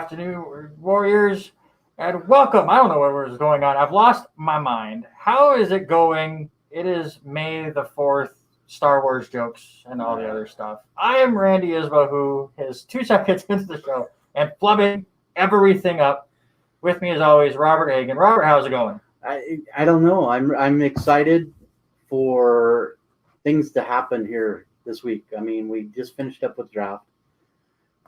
afternoon, Warriors, and welcome. I don't know what was going on. I've lost my mind. How is it going? It is May the 4th, Star Wars jokes and all the other stuff. I am Randy Isbo, who is 2 seconds into the show and flubbing everything up. With me, as always, Robert Hagan. Robert, how's it going? I don't know. I'm excited for things to happen here this week. I mean, we just finished up with draft.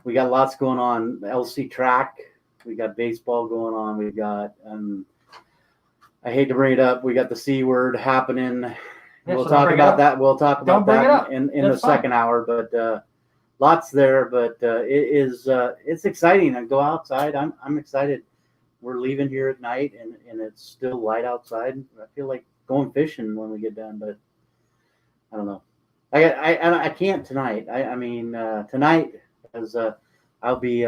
We got lots going on. LC track. We got baseball going on. We got I hate to bring it up. We got the C word happening. Yeah, we'll talk about that. We'll talk about that in the second hour. But lots there. But it's exciting. And go outside. I'm excited. We're leaving here at night, and it's still light outside. I feel like going fishing when we get done, but I don't know. I can't tonight. I mean tonight, as I'll be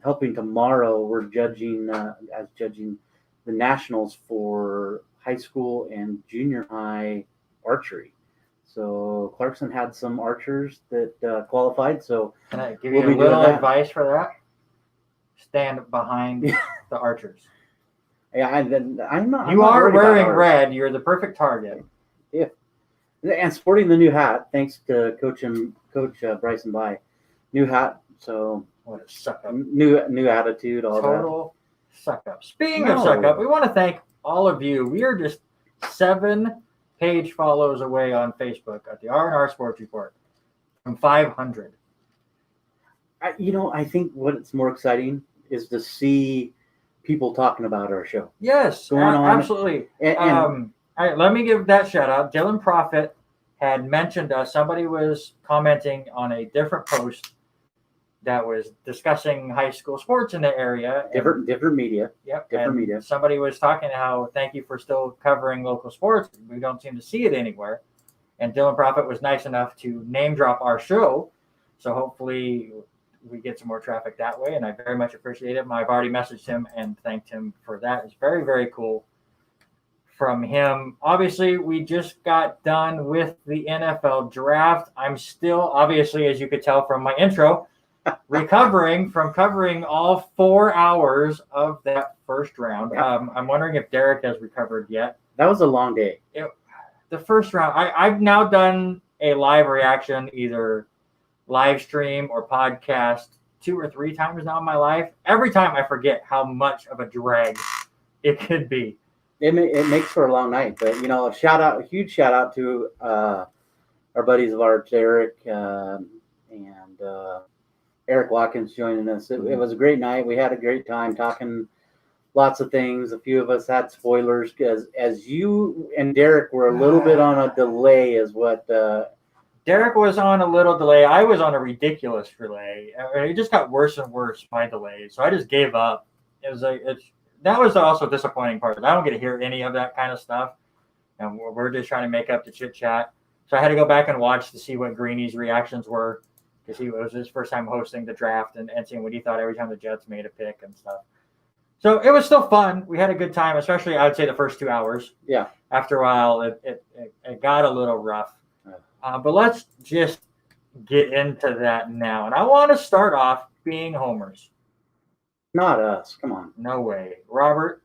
helping tomorrow. We're judging the nationals for high school and junior high archery. So Clarkson had some archers that qualified. So can I give you a little advice for that? Stand behind the archers. Yeah, I'm not. You are wearing red. You're the perfect target. Yeah, and sporting the new hat, thanks to Coach Bryson By. New hat, so what a suck up. New attitude, all total that. Suck up. Speaking of suck up, we want to thank all of you. We are just 7 page follows away on Facebook at the R&R Sports Report from 500. I think what's more exciting is to see people talking about our show. Yes, absolutely. Let me give that shout out. Dylan Prophet had mentioned us. Somebody was commenting on a different post that was discussing high school sports in the area. Different media. Yep. Different media. Somebody was talking how thank you for still covering local sports. We don't seem to see it anywhere. And Dylan Prophet was nice enough to name drop our show. So hopefully we get some more traffic that way, and I very much appreciate it. I've already messaged him and thanked him for that. It's very, very cool from him. Obviously, we just got done with the NFL draft. I'm still, obviously, as you could tell from my intro, recovering from covering all 4 hours of that first round. I'm wondering if Derek has recovered yet. That was a long day. The first round, I've now done a live reaction, either live stream or podcast 2 or 3 times now in my life. Every time I forget how much of a drag it could be. It makes for a long night, but a huge shout out to our buddies of ours, Eric and Eric Watkins joining us. It was a great night. We had a great time talking lots of things. A few of us had spoilers because as you and Derek were a little bit on a delay is what Derek was on a little delay. I was on a ridiculous delay. It just got worse and worse, my delay. So I just gave up. That was also a disappointing part. I don't get to hear any of that kind of stuff. And we're just trying to make up the chit chat. So I had to go back and watch to see what Greeny's reactions were, because it was his first time hosting the draft and seeing what he thought every time the Jets made a pick and stuff. So it was still fun. We had a good time, especially I would say the first 2 hours. Yeah. After a while, it got a little rough. But let's just get into that now. And I want to start off being homers. Not us. Come on. No way. Robert,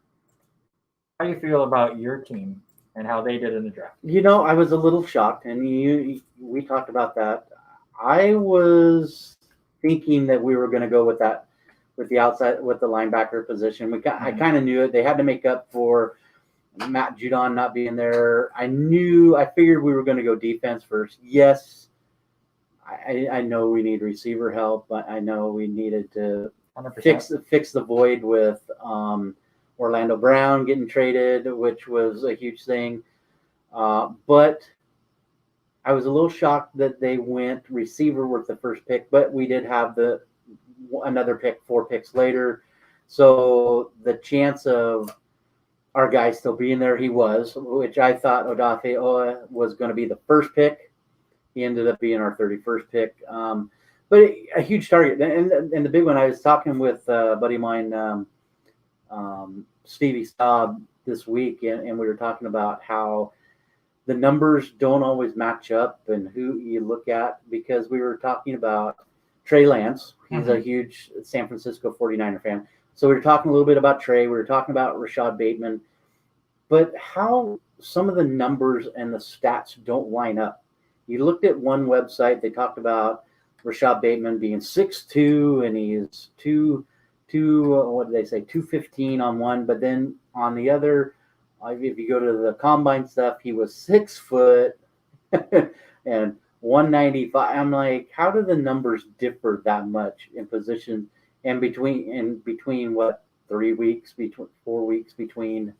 how do you feel about your team and how they did in the draft? I was a little shocked, and we talked about that. I was thinking that we were going to go with that, with the linebacker position. I kind of knew it. They had to make up for Matt Judon not being there. I figured we were going to go defense first. Yes, I know we need receiver help, but I know we needed to 100%. fix the void with Orlando Brown getting traded, which was a huge thing. But I was a little shocked that they went receiver with the first pick, but we did have another pick 4 picks later. So the chance of our guy still being there, he was, which I thought Odafe Owa was going to be the first pick. He ended up being our 31st pick. But a huge target. And the big one, I was talking with a buddy of mine, Stevie Staub, this week, and we were talking about how the numbers don't always match up and who you look at, because we were talking about Trey Lance. He's a huge San Francisco 49er fan. So we were talking a little bit about Trey. We were talking about Rashad Bateman. But how some of the numbers and the stats don't line up. You looked at one website, they talked about Rashad Bateman being 6'2", and he's 215 on one. But then on the other, if you go to the combine stuff, he was 6 foot and 195. I'm like, how do the numbers differ that much in position and between what, 3 weeks, between 4 weeks between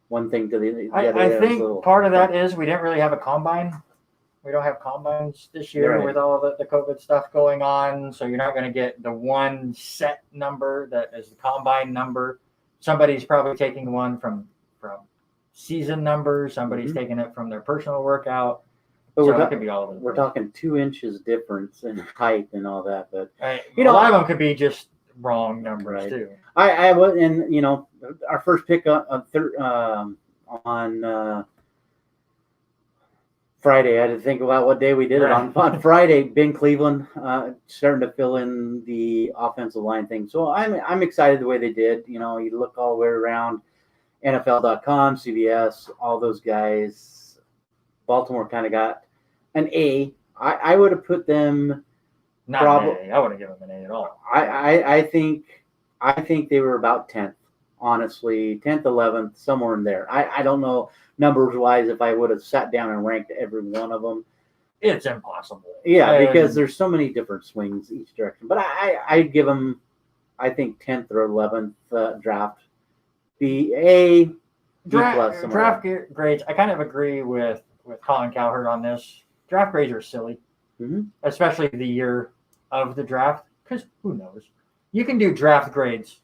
one thing to the other? I think part of that is we didn't really have a combine. We don't have combines this year with all the COVID stuff going on. So you're not going to get the one set number that is the combine number. Somebody's probably taking one from season numbers. Somebody's taking it from their personal workout. But so it could be all of it. We're talking 2 inches difference in height and all that. But a lot of them could be just wrong numbers too. I was, and our first pick on Friday. I had to think about what day we did it on. On Friday, Ben Cleveland starting to fill in the offensive line thing. So I'm excited the way they did. You look all the way around, NFL.com, CBS, all those guys. Baltimore kind of got an A. I would have put them not an A. I wouldn't give them an A at all. I think they were about 10th, honestly, 10th, 11th, somewhere in there. I don't know numbers wise if I would have sat down and ranked every one of them. It's impossible. Yeah, because there's so many different swings each direction. But I'd give them, I think, 10th or 11th draft. B, A, B plus. Draft grades. I kind of agree with Colin Cowherd on this. Draft grades are silly, especially the year of the draft, because who knows? You can do draft grades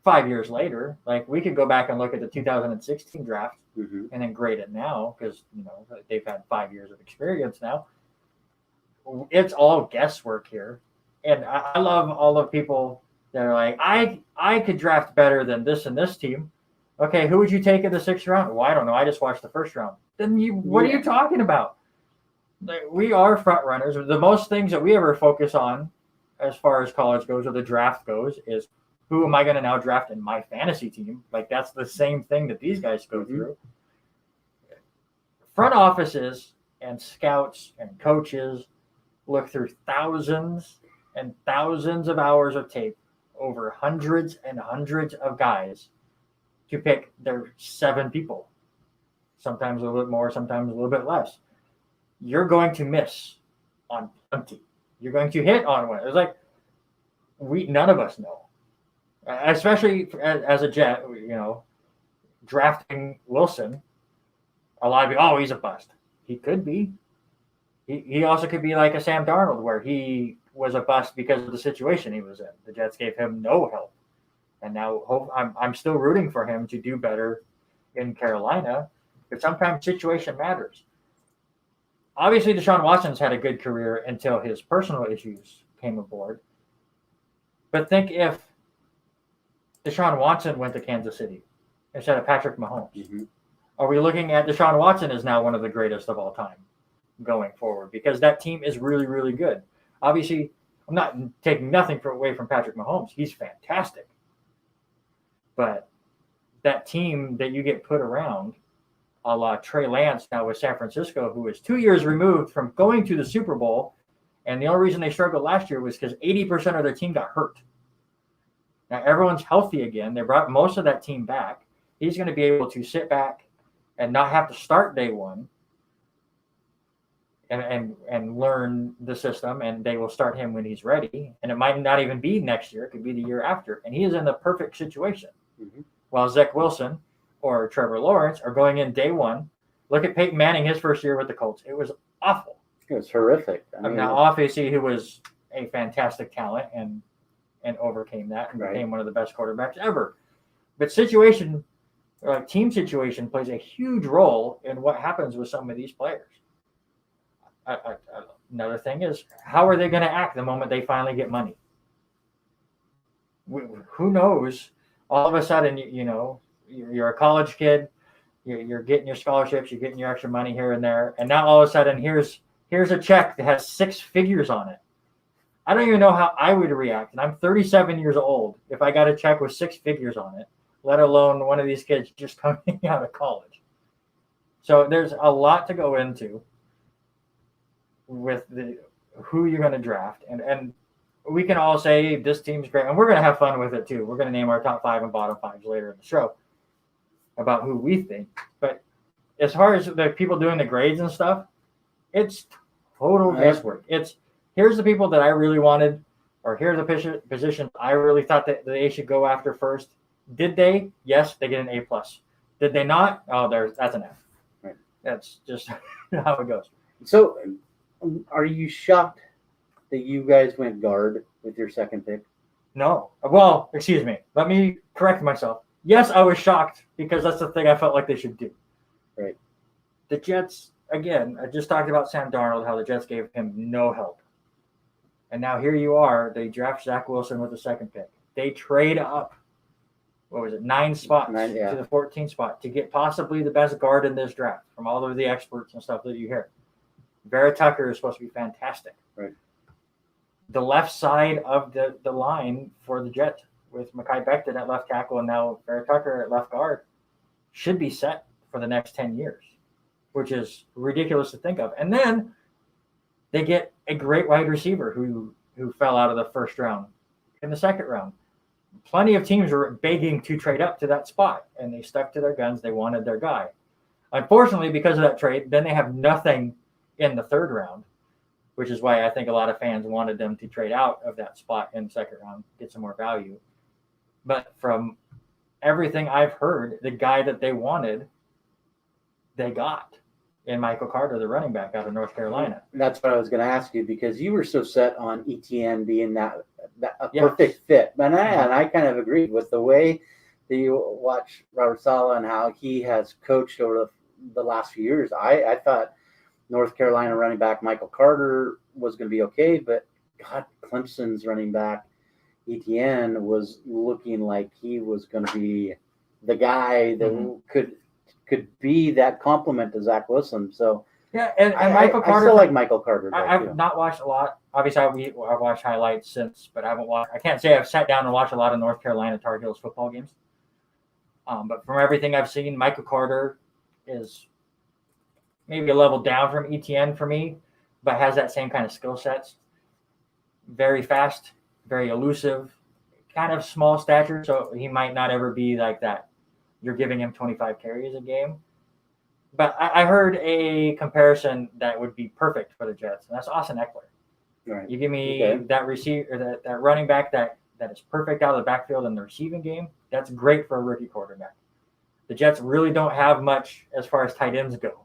5 years later. Like we could go back and look at the 2016 draft and then grade it now because they've had 5 years of experience now. It's all guesswork here, and I love all the people that are like, I could draft better than this and this team. Okay, who would you take in the 6th round? Well, I don't know. I just watched the 1st round. Then what are you talking about? Like, we are front runners. The most things that we ever focus on as far as college goes or the draft goes is who am I going to now draft in my fantasy team? Like that's the same thing that these guys go through. Front offices and scouts and coaches look through thousands and thousands of hours of tape over hundreds and hundreds of guys to pick their 7 people. Sometimes a little bit more, sometimes a little bit less. You're going to miss on plenty. You're going to hit on one. It's like none of us know, especially as a Jet. Drafting Wilson, a lot of people, he's a bust. He could be. He also could be like a Sam Darnold, where he was a bust because of the situation he was in. The Jets gave him no help, and now I'm still rooting for him to do better in Carolina. But sometimes situation matters. Obviously, Deshaun Watson's had a good career until his personal issues came aboard. But think if Deshaun Watson went to Kansas City instead of Patrick Mahomes. Are we looking at Deshaun Watson as now one of the greatest of all time going forward? Because that team is really, really good. Obviously, I'm not taking nothing away from Patrick Mahomes. He's fantastic. But that team that you get put around, a la Trey Lance now with San Francisco, who is 2 years removed from going to the Super Bowl. And the only reason they struggled last year was because 80% of their team got hurt. Now everyone's healthy again. They brought most of that team back. He's going to be able to sit back and not have to start day one and learn the system, and they will start him when he's ready. And it might not even be next year. It could be the year after. And he is in the perfect situation. While Zach Wilson or Trevor Lawrence are going in day one. Look at Peyton Manning, his first year with the Colts. It was awful. It was horrific. Now, obviously, he was a fantastic talent and overcame that and became one of the best quarterbacks ever. But team situation plays a huge role in what happens with some of these players. Another thing is, how are they going to act the moment they finally get money? Who knows? All of a sudden, you're a college kid, you're getting your scholarships, you're getting your extra money here and there, and now all of a sudden here's a check that has 6 figures on it. I don't even know how I would react. And I'm 37 years old if I got a check with 6 figures on it, let alone one of these kids just coming out of college. So there's a lot to go into with who you're going to draft. And we can all say this team's great. And we're going to have fun with it too. We're going to name our top 5 and bottom 5s later in the show about who we think. But as far as the people doing the grades and stuff, it's total guesswork. It's here's the people that I really wanted, or here's the positions I really thought that they should go after first. Did they? Yes, they get an A+. Did they not? Oh, that's an F. Right. That's just how it goes. So, are you shocked that you guys went guard with your second pick? No. Well, excuse me. Let me correct myself. Yes, I was shocked because that's the thing I felt like they should do. Right. The Jets, again, I just talked about Sam Darnold, how the Jets gave him no help. And now here you are. They draft Zach Wilson with the second pick. They trade up, 9 spots to the 14th spot to get possibly the best guard in this draft from all of the experts and stuff that you hear. Vera Tucker is supposed to be fantastic. Right. The left side of the line for the Jets with Mekhi Becton at left tackle and now Vera Tucker at left guard should be set for the next 10 years, which is ridiculous to think of. And then they get a great wide receiver who fell out of the first round in the second round. Plenty of teams were begging to trade up to that spot, and they stuck to their guns. They wanted their guy. Unfortunately, because of that trade, then they have nothing in the third round, which is why I think a lot of fans wanted them to trade out of that spot in the second round, get some more value. But from everything I've heard, the guy that they wanted, they got in Michael Carter, the running back out of North Carolina. That's what I was going to ask you, because you were so set on ETN being that perfect fit. And I kind of agreed with the way that you watch Robert Saleh and how he has coached over the last few years. I thought North Carolina running back Michael Carter was going to be okay, but God, Clemson's running back ETN was looking like he was going to be the guy that could be that complement to Zach Wilson. So yeah, and Michael Carter. I still like Michael Carter. I've not watched a lot. Obviously, I've watched highlights since, but I haven't watched. I can't say I've sat down and watched a lot of North Carolina Tar Heels football games. But from everything I've seen, Michael Carter is maybe a level down from ETN for me, but has that same kind of skill sets. Very fast, very elusive, kind of small stature, so he might not ever be like that. You're giving him 25 carries a game. But I heard a comparison that would be perfect for the Jets, and that's Austin Eckler. Right. You give me that receiver, that running back that is perfect out of the backfield in the receiving game. That's great for a rookie quarterback. The Jets really don't have much as far as tight ends go.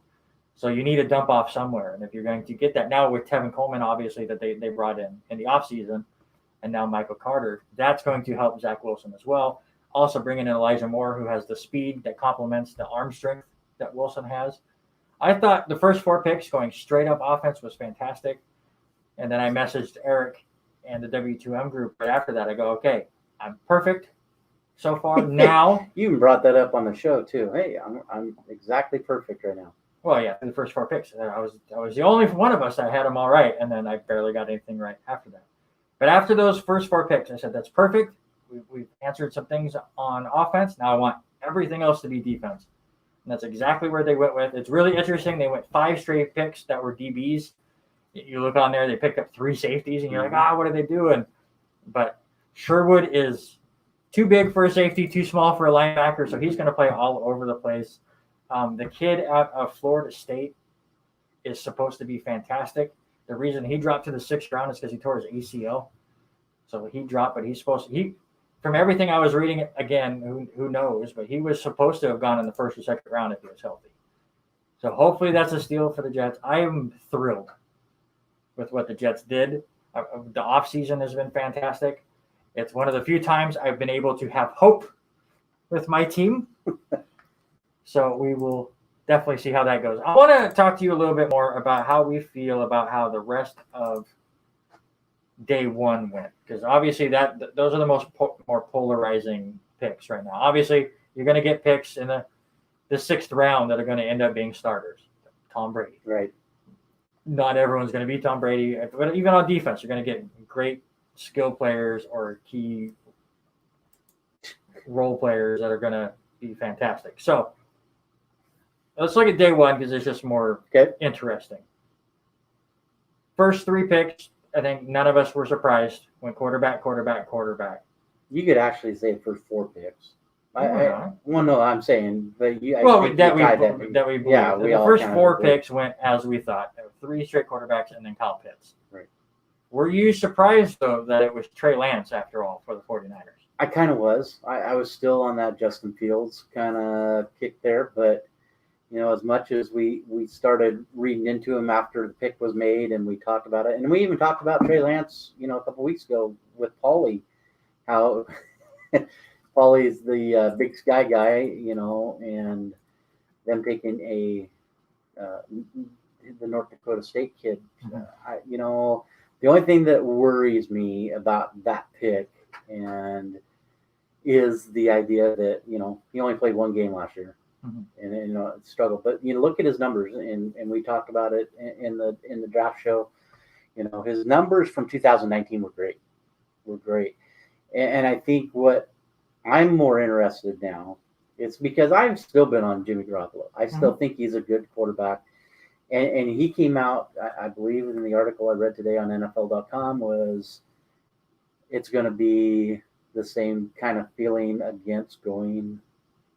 So you need to dump off somewhere. And if you're going to get that now with Tevin Coleman, obviously, that they brought in the offseason, and now Michael Carter, that's going to help Zach Wilson as well. Also bringing in Elijah Moore, who has the speed that complements the arm strength that Wilson has. I thought the first 4 picks going straight up offense was fantastic. And then I messaged Eric and the W2M group. But after that, I go, okay, I'm perfect so far. Now you even brought that up on the show too. Hey, I'm exactly perfect right now. Well, yeah, the first 4 picks. I was the only one of us that had them all right, and then I barely got anything right after that. But after those first 4 picks, I said, that's perfect. We've answered some things on offense. Now I want everything else to be defense. And that's exactly where they went with. It's really interesting. They went 5 straight picks that were DBs. You look on there, they picked up 3 safeties, and you're like, what are they doing? But Sherwood is too big for a safety, too small for a linebacker, so he's going to play all over the place. The kid out of Florida State is supposed to be fantastic. The reason he dropped to the 6th round is because he tore his ACL. So he dropped, but he's supposed to – from everything I was reading, again, who knows, but he was supposed to have gone in the 1st or 2nd round if he was healthy. So hopefully that's a steal for the Jets. I am thrilled with what the Jets did. The offseason has been fantastic. It's one of the few times I've been able to have hope with my team. So we will definitely see how that goes. I want to talk to you a little bit more about how we feel about how the rest of day 1 went, because obviously those are the more polarizing picks right now. Obviously, you're going to get picks in the 6th round that are going to end up being starters. Tom Brady. Right. not everyone's going to be Tom Brady, but even on defense, you're going to get great skill players or key role players that are going to be fantastic. So let's look at day one because it's just more interesting. First 3 picks, I think none of us were surprised when quarterback. You could actually say first 4 picks. No, I'm saying, but you. That we believe. Yeah, we the all first kind of 4 agree. picks went as we thought. There were 3 straight quarterbacks and then Kyle Pitts. Right. Were you surprised though that it was Trey Lance after all for the 49ers? I kind of was. I was still on that Justin Fields kind of kick there, but as much as we started reading into him after the pick was made and we talked about it, and we even talked about Trey Lance, a couple weeks ago with Paulie, how Paulie's the Big Sky guy, and them taking the North Dakota State kid. The only thing that worries me about that pick and is the idea that he only played 1 game last year. And struggle, but look at his numbers, and we talked about it in the draft show. His numbers from 2019 were great, and I think what I'm more interested now, it's because I've still been on Jimmy Garoppolo. I still think he's a good quarterback, and he came out, I believe in the article I read today on NFL.com was it's going to be the same kind of feeling against going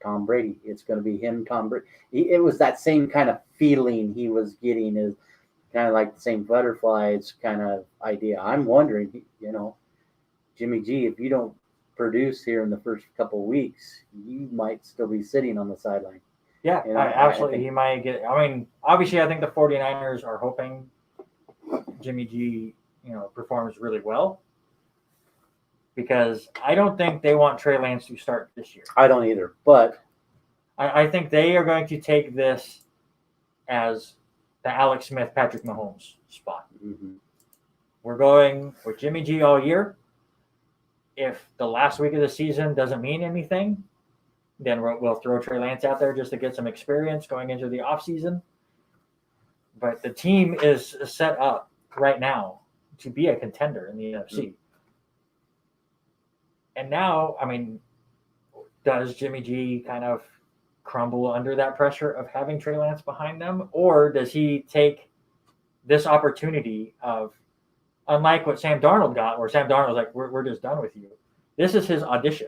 Tom Brady. It's going to be him, Tom Brady. It was that same kind of feeling he was getting, is kind of like the same butterflies kind of idea. I'm wondering, Jimmy G, if you don't produce here in the first couple of weeks, you might still be sitting on the sideline. Yeah, absolutely. He might get. I mean, obviously, I think the 49ers are hoping Jimmy G, performs really well, because I don't think they want Trey Lance to start this year. I don't either, but I think they are going to take this as the Alex Smith, Patrick Mahomes spot. Mm-hmm. We're going with Jimmy G all year. If the last week of the season doesn't mean anything, then we'll throw Trey Lance out there just to get some experience going into the offseason. But the team is set up right now to be a contender in the NFC. And now, I mean, does Jimmy G kind of crumble under that pressure of having Trey Lance behind them? Or does he take this opportunity of, unlike what Sam Darnold got, where Sam Darnold was like, we're just done with you. This is his audition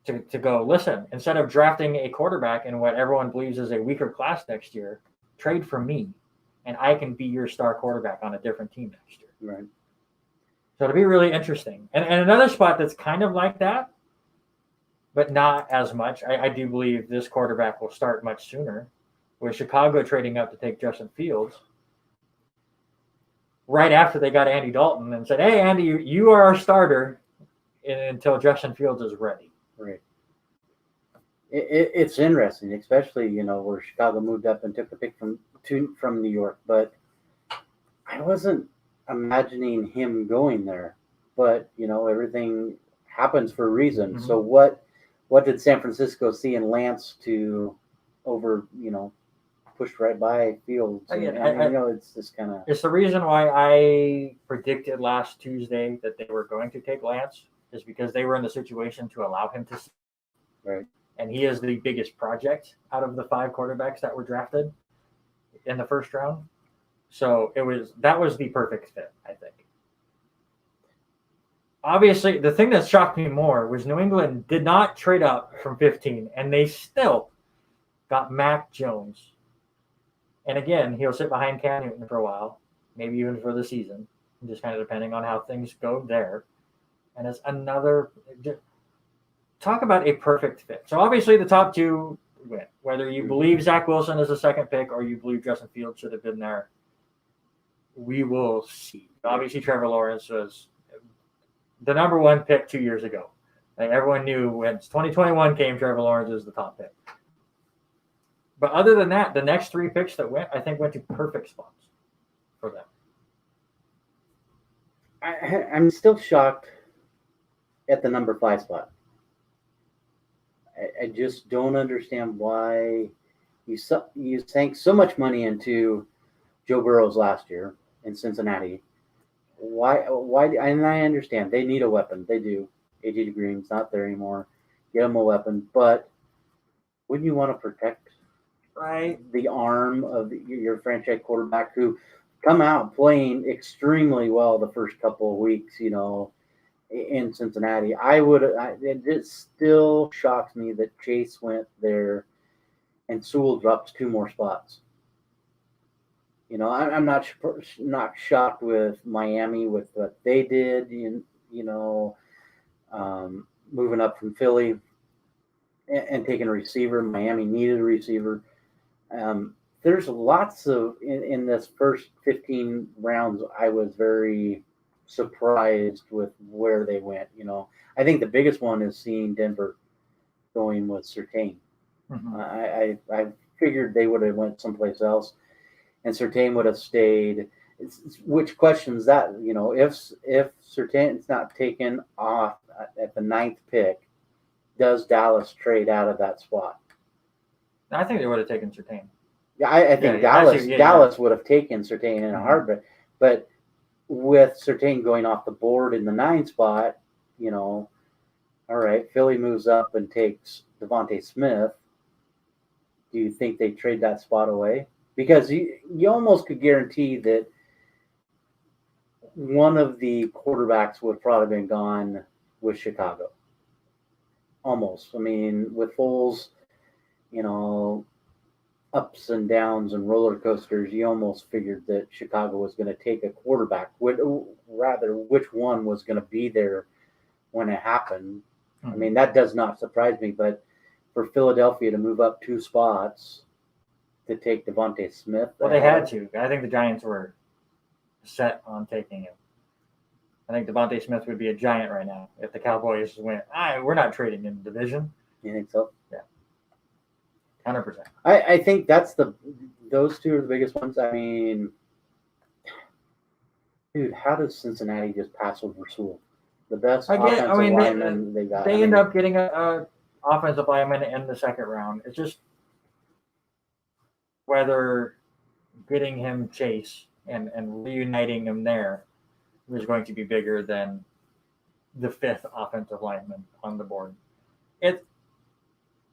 to go, listen, instead of drafting a quarterback in what everyone believes is a weaker class next year, trade for me, and I can be your star quarterback on a different team next year. Right. So it'll be really interesting. And another spot that's kind of like that, but not as much, I do believe this quarterback will start much sooner, with Chicago trading up to take Justin Fields right after they got Andy Dalton and said, hey, Andy, you are our starter until Justin Fields is ready. Right. It's interesting, especially, where Chicago moved up and took the pick from New York. But I wasn't imagining him going there. But, everything happens for a reason. Mm-hmm. So what did San Francisco see in Lance to pushed right by Fields? It's just kind of... It's the reason why I predicted last Tuesday that they were going to take Lance, is because they were in the situation to allow him to. Right. And he is the biggest project out of the 5 quarterbacks that were drafted in the first round. So that was the perfect fit, I think. Obviously, the thing that shocked me more was New England did not trade up from 15, and they still got Mac Jones. And again, he'll sit behind Cam Newton for a while, maybe even for the season, just kind of depending on how things go there. And it's another... Talk about a perfect fit. So obviously the top 2 win. Whether you believe Zach Wilson is a second pick or you believe Justin Fields should have been there, we will see. Obviously Trevor Lawrence was the number 1 pick 2 years ago. Like, everyone knew when 2021 came, Trevor Lawrence was the top pick. But other than that, the next 3 picks that went, I think, went to perfect spots for them. I'm still shocked at the number 5 spot. I just don't understand why you sank so much money into Joe Burrow's last year in Cincinnati. Why? And I understand they need a weapon. They do. AJ Green's not there anymore. Get him a weapon, but wouldn't you want to protect Right. the arm of your franchise quarterback who come out playing extremely well the first couple of weeks, in Cincinnati? It still shocks me that Chase went there and Sewell drops 2 more spots. I'm not shocked with Miami with what they did, moving up from Philly and taking a receiver. Miami needed a receiver. There's lots of in this first 15 rounds. I was very surprised with where they went. I think the biggest one is seeing Denver going with Surtain. Mm-hmm. I figured they would have went someplace else, and Surtain would have stayed. Which questions that if Surtain's not taken off at the 9th pick, does Dallas trade out of that spot? I think they would have taken Surtain. Yeah, I think Dallas would have taken Surtain in a heartbeat, but with Surtain going off the board in the 9th spot, all right, Philly moves up and takes Devontae Smith. Do you think they trade that spot away? Because you almost could guarantee that one of the quarterbacks would probably been gone with Chicago. Almost. I mean, with Foles, ups and downs and roller coasters, you almost figured that Chicago was going to take a quarterback. Rather, which one was going to be there when it happened. Mm-hmm. I mean, that does not surprise me, but for Philadelphia to move up 2 spots to take Devontae Smith. Well, they had to. I think the Giants were set on taking him. I think Devontae Smith would be a Giant right now if the Cowboys went, we're not trading in the division. You think so? Yeah. 100%. I think those 2 are the biggest ones. I mean, dude, how does Cincinnati just pass over Sewell? The best offensive lineman they got. They end up getting a offensive lineman in the 2nd round. It's just whether getting him Chase and reuniting him there was going to be bigger than the 5th offensive lineman on the board.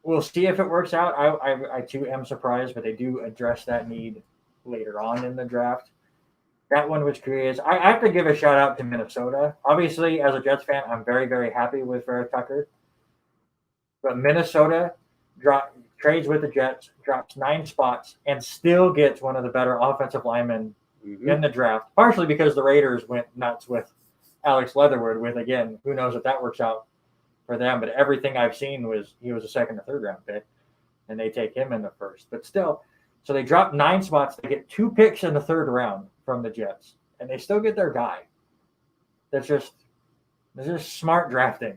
We'll see if it works out. I too am surprised, but they do address that need later on in the draft. That one was curious. I have to give a shout out to Minnesota. Obviously, as a Jets fan, I'm very, very happy with Vera Tucker. But Minnesota trades with the Jets, drops 9 spots, and still gets one of the better offensive linemen in the draft, partially because the Raiders went nuts with Alex Leatherwood with, again, who knows if that works out for them, but everything I've seen was he was a 2nd or 3rd round pick, and they take him in the 1st. But still, so they drop 9 spots. They get 2 picks in the 3rd round from the Jets, and they still get their guy. That's just smart drafting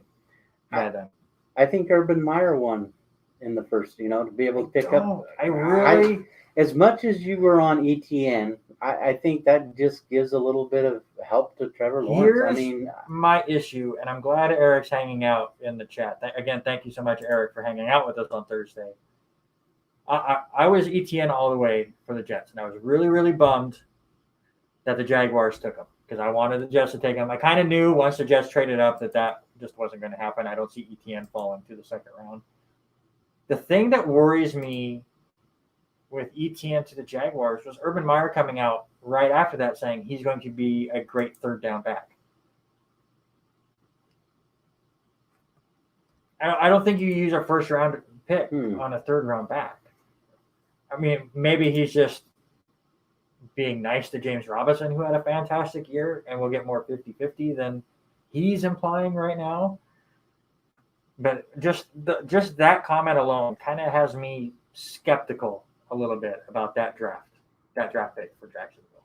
by them. I think Urban Meyer won in the 1st, to be able to pick up. As much as you were on ETN, I think that just gives a little bit of help to Trevor Lawrence. Here's my issue, and I'm glad Eric's hanging out in the chat. Again, thank you so much, Eric, for hanging out with us on Thursday. I was ETN all the way for the Jets, and I was really, really bummed that the Jaguars took him because I wanted the Jets to take him. I kind of knew once the Jets traded up that just wasn't going to happen. I don't see ETN falling to the 2nd round. The thing that worries me with ETN to the Jaguars was Urban Meyer coming out right after that saying he's going to be a great 3rd down back. I don't think you use a 1st round pick on a 3rd round back. I mean, maybe he's just being nice to James Robinson, who had a fantastic year, and will get more 50-50 than he's implying right now. But just that comment alone kind of has me skeptical a little bit about that draft pick for Jacksonville.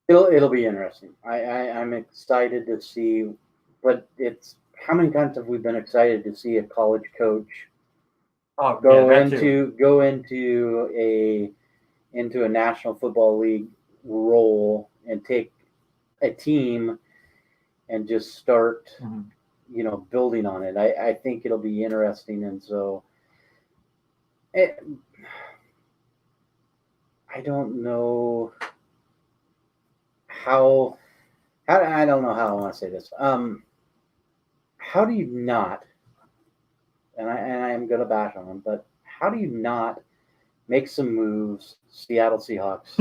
It'll be interesting. I'm excited to see, but it's how many times have we been excited to see a college coach go into a National Football League role and take a team and just start, building on it. I think it'll be interesting, and so I don't know how I don't know how I want to say this. How do you not? And I am gonna bash on them, but how do you not make some moves, Seattle Seahawks,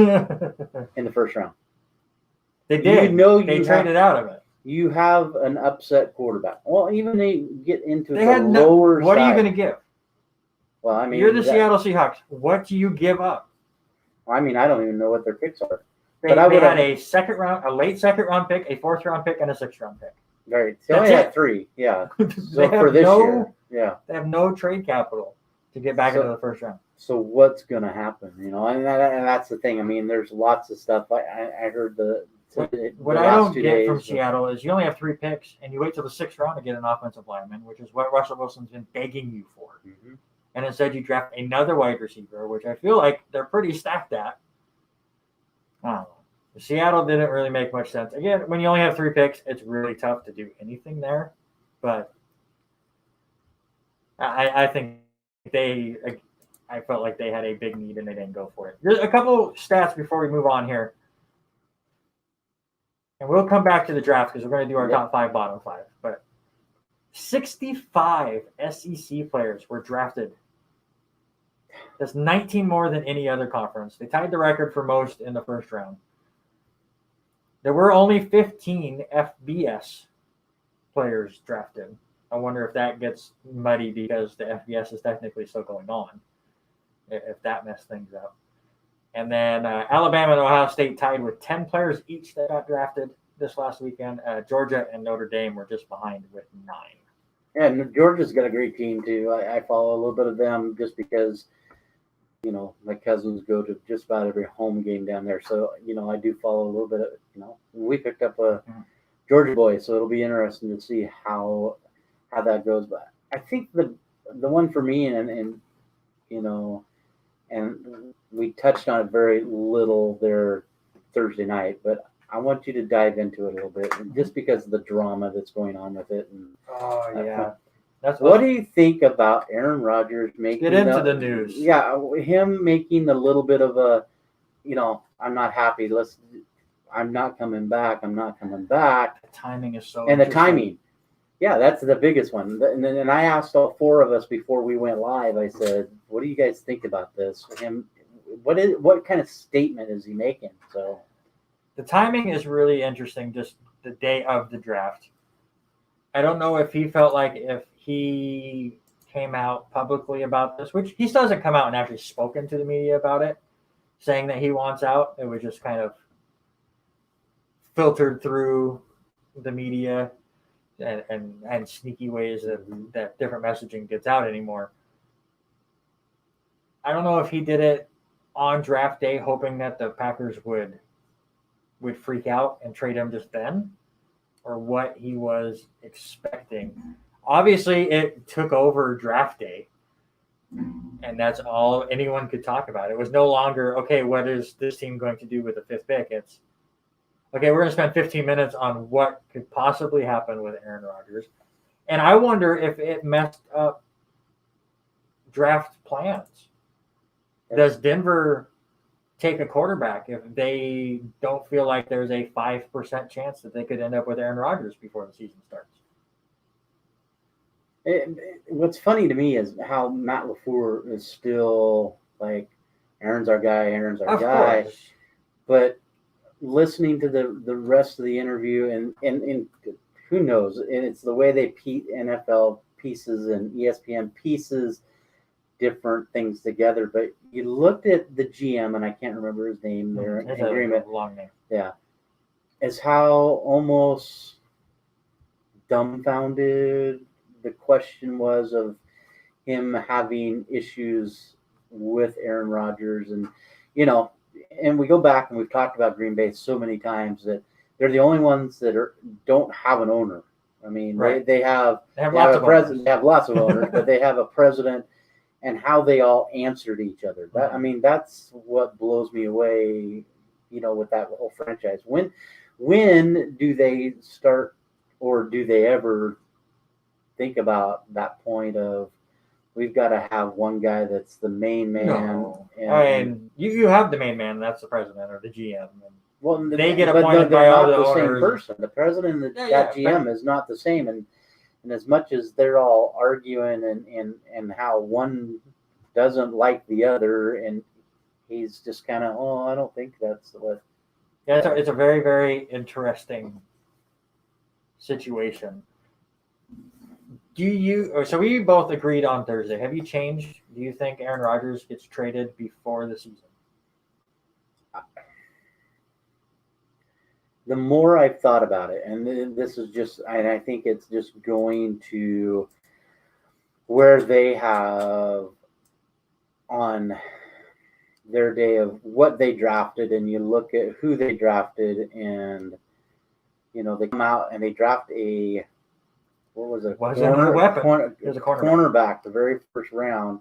in the first round? They did. They traded out of it. You have an upset quarterback. Well, even they get into They the had lower what side. are you going to give? Well, I mean, you're the Seattle Seahawks. What do you give up? I mean, I don't even know what their picks are. They had a second round, a late second round pick, a fourth round pick, and a sixth round pick. Right. They only had 3. Yeah. So for this year, yeah, they have no trade capital to get back into the first round. So what's going to happen? You know, and that's the thing. I mean, there's lots of stuff. I heard what I don't get from Seattle is you only have 3 picks, and you wait till the 6th round to get an offensive lineman, which is what Russell Wilson's been begging you for. Mm-hmm. And instead, you draft another wide receiver, which I feel like they're pretty stacked at. I don't know. Seattle didn't really make much sense. Again, when you only have 3 picks, it's really tough to do anything there. But I think I felt like they had a big need and they didn't go for it. There's a couple stats before we move on here. And we'll come back to the draft because we're going to do our top 5, bottom 5. But 65 SEC players were drafted. That's 19 more than any other conference. They tied the record for most in the first round. There were only 15 FBS players drafted. I wonder if that gets muddy because the FBS is technically still going on, if that messed things up. And then Alabama and Ohio State tied with 10 players each that got drafted this last weekend. Georgia and Notre Dame were just behind with 9. Yeah, and Georgia's got a great team, too. I follow a little bit of them just because, you know, my cousins go to just about every home game down there. So, you know, I do follow a little bit of, you know, we picked up a Georgia boy, so it'll be interesting to see how that goes. But I think the one for me, and you know, and we touched on it very little there Thursday night, but I want you to dive into it a little bit, just because of the drama that's going on with it. And what do you think about Aaron Rodgers making? Get into the news. Yeah, him making a little bit of a, you know, I'm not happy. I'm not coming back. I'm not coming back. The timing is so. And the timing. Yeah, that's the biggest one. And I asked all 4 of us before we went live. I said, "What do you guys think about this? What kind of statement is he making?" So, the timing is really interesting. Just the day of the draft. I don't know if he felt like if he came out publicly about this, which he still hasn't come out and actually spoken to the media about it, saying that he wants out. It was just kind of filtered through the media. And sneaky ways that different messaging gets out anymore. I don't know if he did it on draft day, hoping that the Packers would freak out and trade him just then, or what he was expecting. Obviously, it took over draft day, and that's all anyone could talk about. It was no longer, okay, what is this team going to do with the 5th pick? It's, okay, we're going to spend 15 minutes on what could possibly happen with Aaron Rodgers. And I wonder if it messed up draft plans. Does Denver take a quarterback if they don't feel like there's a 5% chance that they could end up with Aaron Rodgers before the season starts? What's funny to me is how Matt LaFleur is still like, Aaron's our guy, Aaron's our guy. Course. But listening to the rest of the interview and who knows, and it's the way they NFL pieces and ESPN pieces different things together. But you looked at the GM, and I can't remember his name there. It's a long name. Yeah, as how almost dumbfounded the question was of him having issues with Aaron Rodgers, and you know. And we go back and we've talked about Green Bay so many times that they're the only ones that don't have an owner. I mean, right. they have lots of presidents. They have lots of owners, but they have a president, and how they all answer to each other. That, I mean, that's what blows me away. You know, with that whole franchise. When do they start, or do they ever think about that point of, we've got to have one guy that's the main man. No. And, I mean, you have the main man. That's the president or the GM. And well, they get but appointed they're by all not the the same owners. person. The president and Yeah, that yeah, GM is not the same. And as much as they're all arguing and how one doesn't like the other, and he's just kind of, oh, I don't think that's what. Yeah, it's a very, very interesting situation. So we both agreed on Thursday. Have you changed? Do you think Aaron Rodgers gets traded before the season? The more I've thought about it, and this is just, and I think it's just going to where they have on their day of what they drafted, and you look at who they drafted, and they come out and they draft a what was it? It was a new weapon. It was a cornerback the very first round,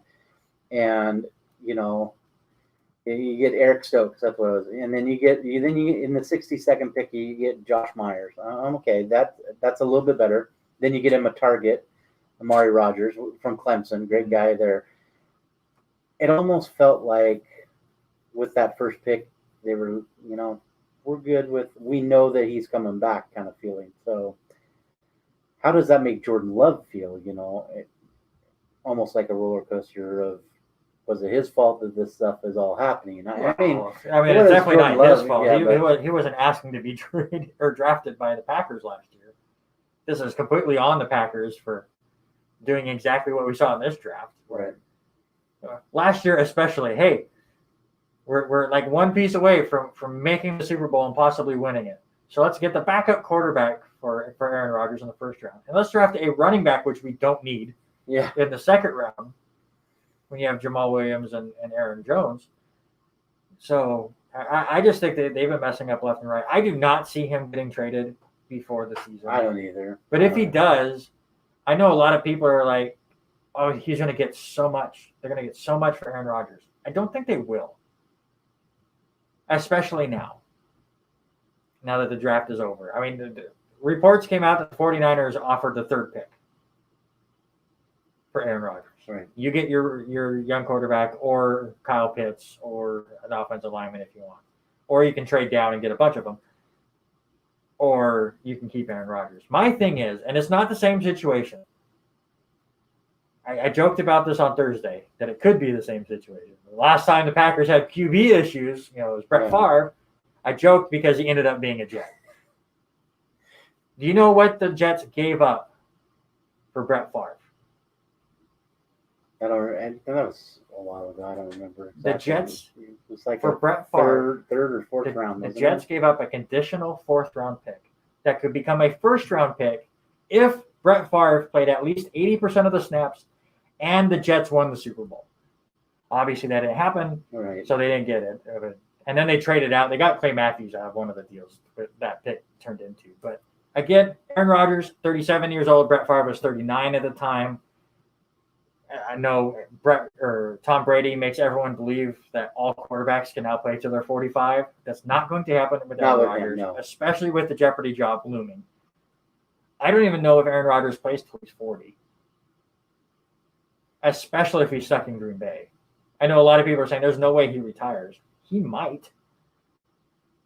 and you get Eric Stokes, that's what it was, and then you get in the 62nd pick you get Josh Myers. Okay, that's a little bit better. Then you get him a target, Amari Rodgers from Clemson, great guy there. It almost felt like with that first pick they were, we're good with, we know that he's coming back kind of feeling. So how does that make Jordan Love feel? Almost like a roller coaster of, was it his fault that this stuff is all happening? I mean, it's definitely not his fault. Yeah, he wasn't asking to be traded or drafted by the Packers last year. This is completely on the Packers for doing exactly what we saw in this draft. Right. Last year, especially, hey, we're like one piece away from making the Super Bowl and possibly winning it. So let's get the backup quarterback for Aaron Rodgers in the first round, and let's draft a running back, which we don't need. Yeah. In the second round, when you have Jamal Williams and Aaron Jones. So I just think that they've been messing up left and right. I do not see him getting traded before the season. I don't either. But if he does, I know a lot of people are like, oh, he's going to get so much. They're going to get so much for Aaron Rodgers. I don't think they will. Especially now that the draft is over. I mean, the reports came out that the 49ers offered the third pick for Aaron Rodgers. Right. You get your young quarterback or Kyle Pitts or an offensive lineman if you want. Or you can trade down and get a bunch of them. Or you can keep Aaron Rodgers. My thing is, and it's not the same situation. I joked about this on Thursday, that it could be the same situation. The last time the Packers had QB issues, it was Brett Favre. I joked because he ended up being a Jet. Do you know what the Jets gave up for Brett Favre? That was a while ago. I don't remember. Exactly. The Jets, it was like for Brett Favre, third or fourth round. The Jets gave up a conditional fourth-round pick that could become a first-round pick if Brett Favre played at least 80% of the snaps and the Jets won the Super Bowl. Obviously, that didn't happen, right. So they didn't get it. And then they traded out. They got Clay Matthews out of one of the deals that pick turned into. But again, Aaron Rodgers, 37 years old. Brett Favre was 39 at the time. I know Tom Brady makes everyone believe that all quarterbacks can now play till they're 45. That's not going to happen with Aaron Rodgers, especially with the Jeopardy job looming. I don't even know if Aaron Rodgers plays till he's 40, especially if he's stuck in Green Bay. I know a lot of people are saying there's no way he retires. He might.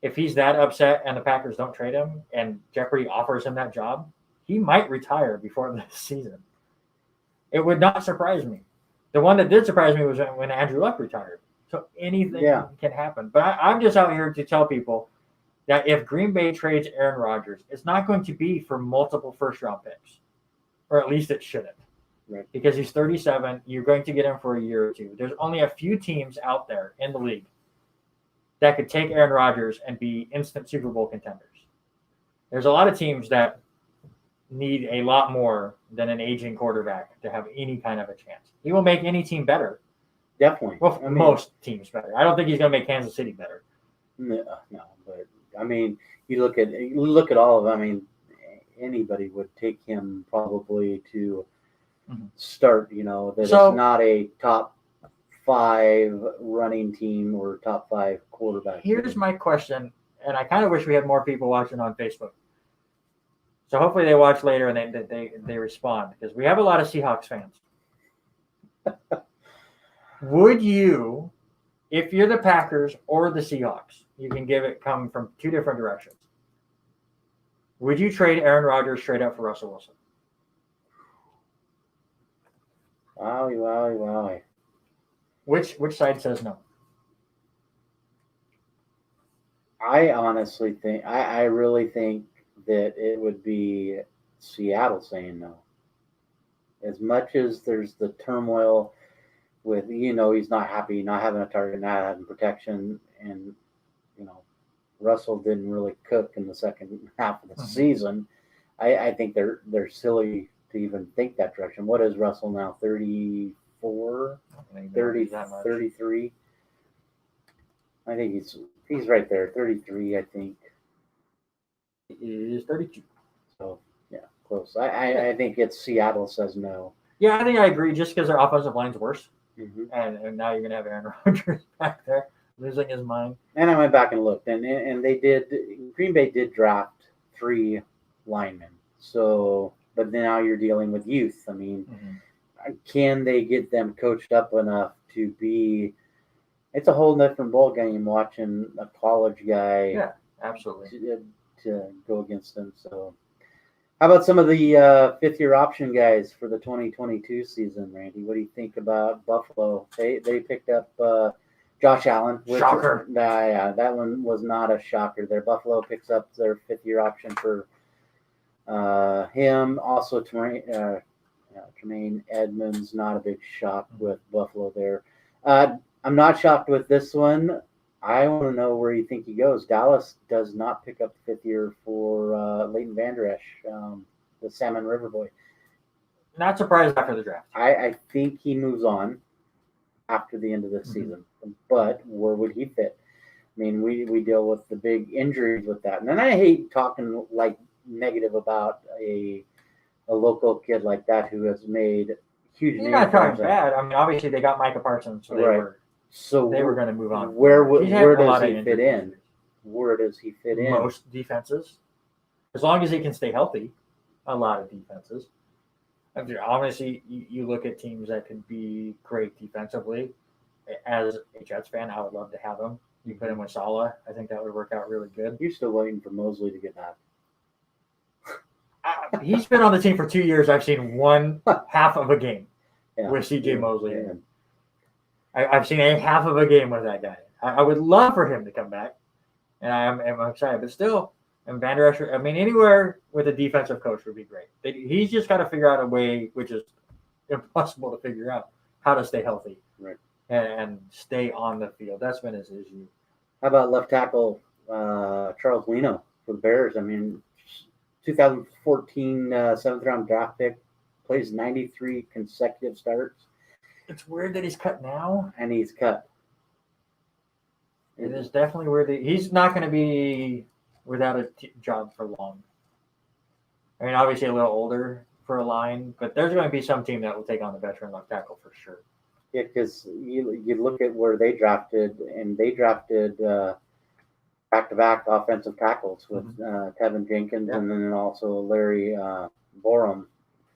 If he's that upset and the Packers don't trade him and Jeopardy offers him that job, he might retire before this season. It would not surprise me. The one that did surprise me was when Andrew Luck retired. So anything can happen. But I'm just out here to tell people that if Green Bay trades Aaron Rodgers, it's not going to be for multiple first-round picks. Or at least it shouldn't. Right. Because he's 37. You're going to get him for a year or two. There's only a few teams out there in the league that could take Aaron Rodgers and be instant Super Bowl contenders. There's a lot of teams that need a lot more than an aging quarterback to have any kind of a chance. He will make any team better. Definitely. Well, most teams better. I don't think he's going to make Kansas City better. No, but I mean, you look at all of them. I mean, anybody would take him probably to start. That it's not a top 5 running team or top 5 quarterback. Here's my question, and I kind of wish we had more people watching on Facebook. So hopefully they watch later and they respond, because we have a lot of Seahawks fans. Would you, if you're the Packers or the Seahawks, you can come from two different directions. Would you trade Aaron Rodgers straight up for Russell Wilson? Wowie. Which side says no? I honestly think, I really think that it would be Seattle saying no. As much as there's the turmoil with, he's not happy, not having a target, not having protection, and, Russell didn't really cook in the second half of the season. I think they're silly to even think that direction. What is Russell now? 34? 33? I think he's right there. 33, I think. He is 32. So, yeah, close. I think it's Seattle says no. Yeah, I think I agree, just because their offensive line's worse. Mm-hmm. And now you're going to have Aaron Rodgers back there losing his mind. And I went back and looked, and Green Bay did draft 3 linemen. So, but now you're dealing with youth. I mean, can they get them coached up enough to be? It's a whole different ball game watching a college guy. Yeah, absolutely. To go against them. So, how about some of the fifth-year option guys for the 2022 season, Randy? What do you think about Buffalo? They picked up Josh Allen. Shocker. Yeah, that one was not a shocker there. Buffalo picks up their fifth-year option for him. Also, Tremaine Edmonds, not a big shock with Buffalo there. I'm not shocked with this one. I want to know where you think he goes. Dallas does not pick up the 5th year for Leighton Vander Esch, the Salmon River boy. Not surprised after the draft. I think he moves on after the end of the season. But where would he fit? I mean, we deal with the big injuries with that. And then I hate talking like negative about a local kid like that who has made huge names. You're not talking bad. I mean, obviously they got Micah Parsons, so they were going to move on. Where does he fit in? Where does he fit in? Most defenses, as long as he can stay healthy. A lot of defenses. I mean, obviously, you look at teams that could be great defensively. As a Jets fan, I would love to have him. You put him with Saleh, I think that would work out really good. You're still waiting for Mosley to get back. He's been on the team for 2 years. I've seen one half of a game with C.J. Mosley. Yeah. I've seen a half of a game with that guy. I would love for him to come back, and I'm excited. But still, and Vander Esch, I mean, anywhere with a defensive coach would be great. He's just got to figure out a way, which is impossible to figure out, how to stay healthy and stay on the field. That's been his issue. How about left tackle Charles Leno for the Bears? I mean, 2014 7th-round draft pick, plays 93 consecutive starts. It's weird that he's cut now. And he's cut. It is definitely weird that he's not going to be without a job for long. I mean, obviously a little older for a line, but there's going to be some team that will take on the veteran left tackle for sure. Yeah, because you look at where they drafted, and they drafted back-to-back offensive tackles with Tevin Jenkins and then also Larry Borum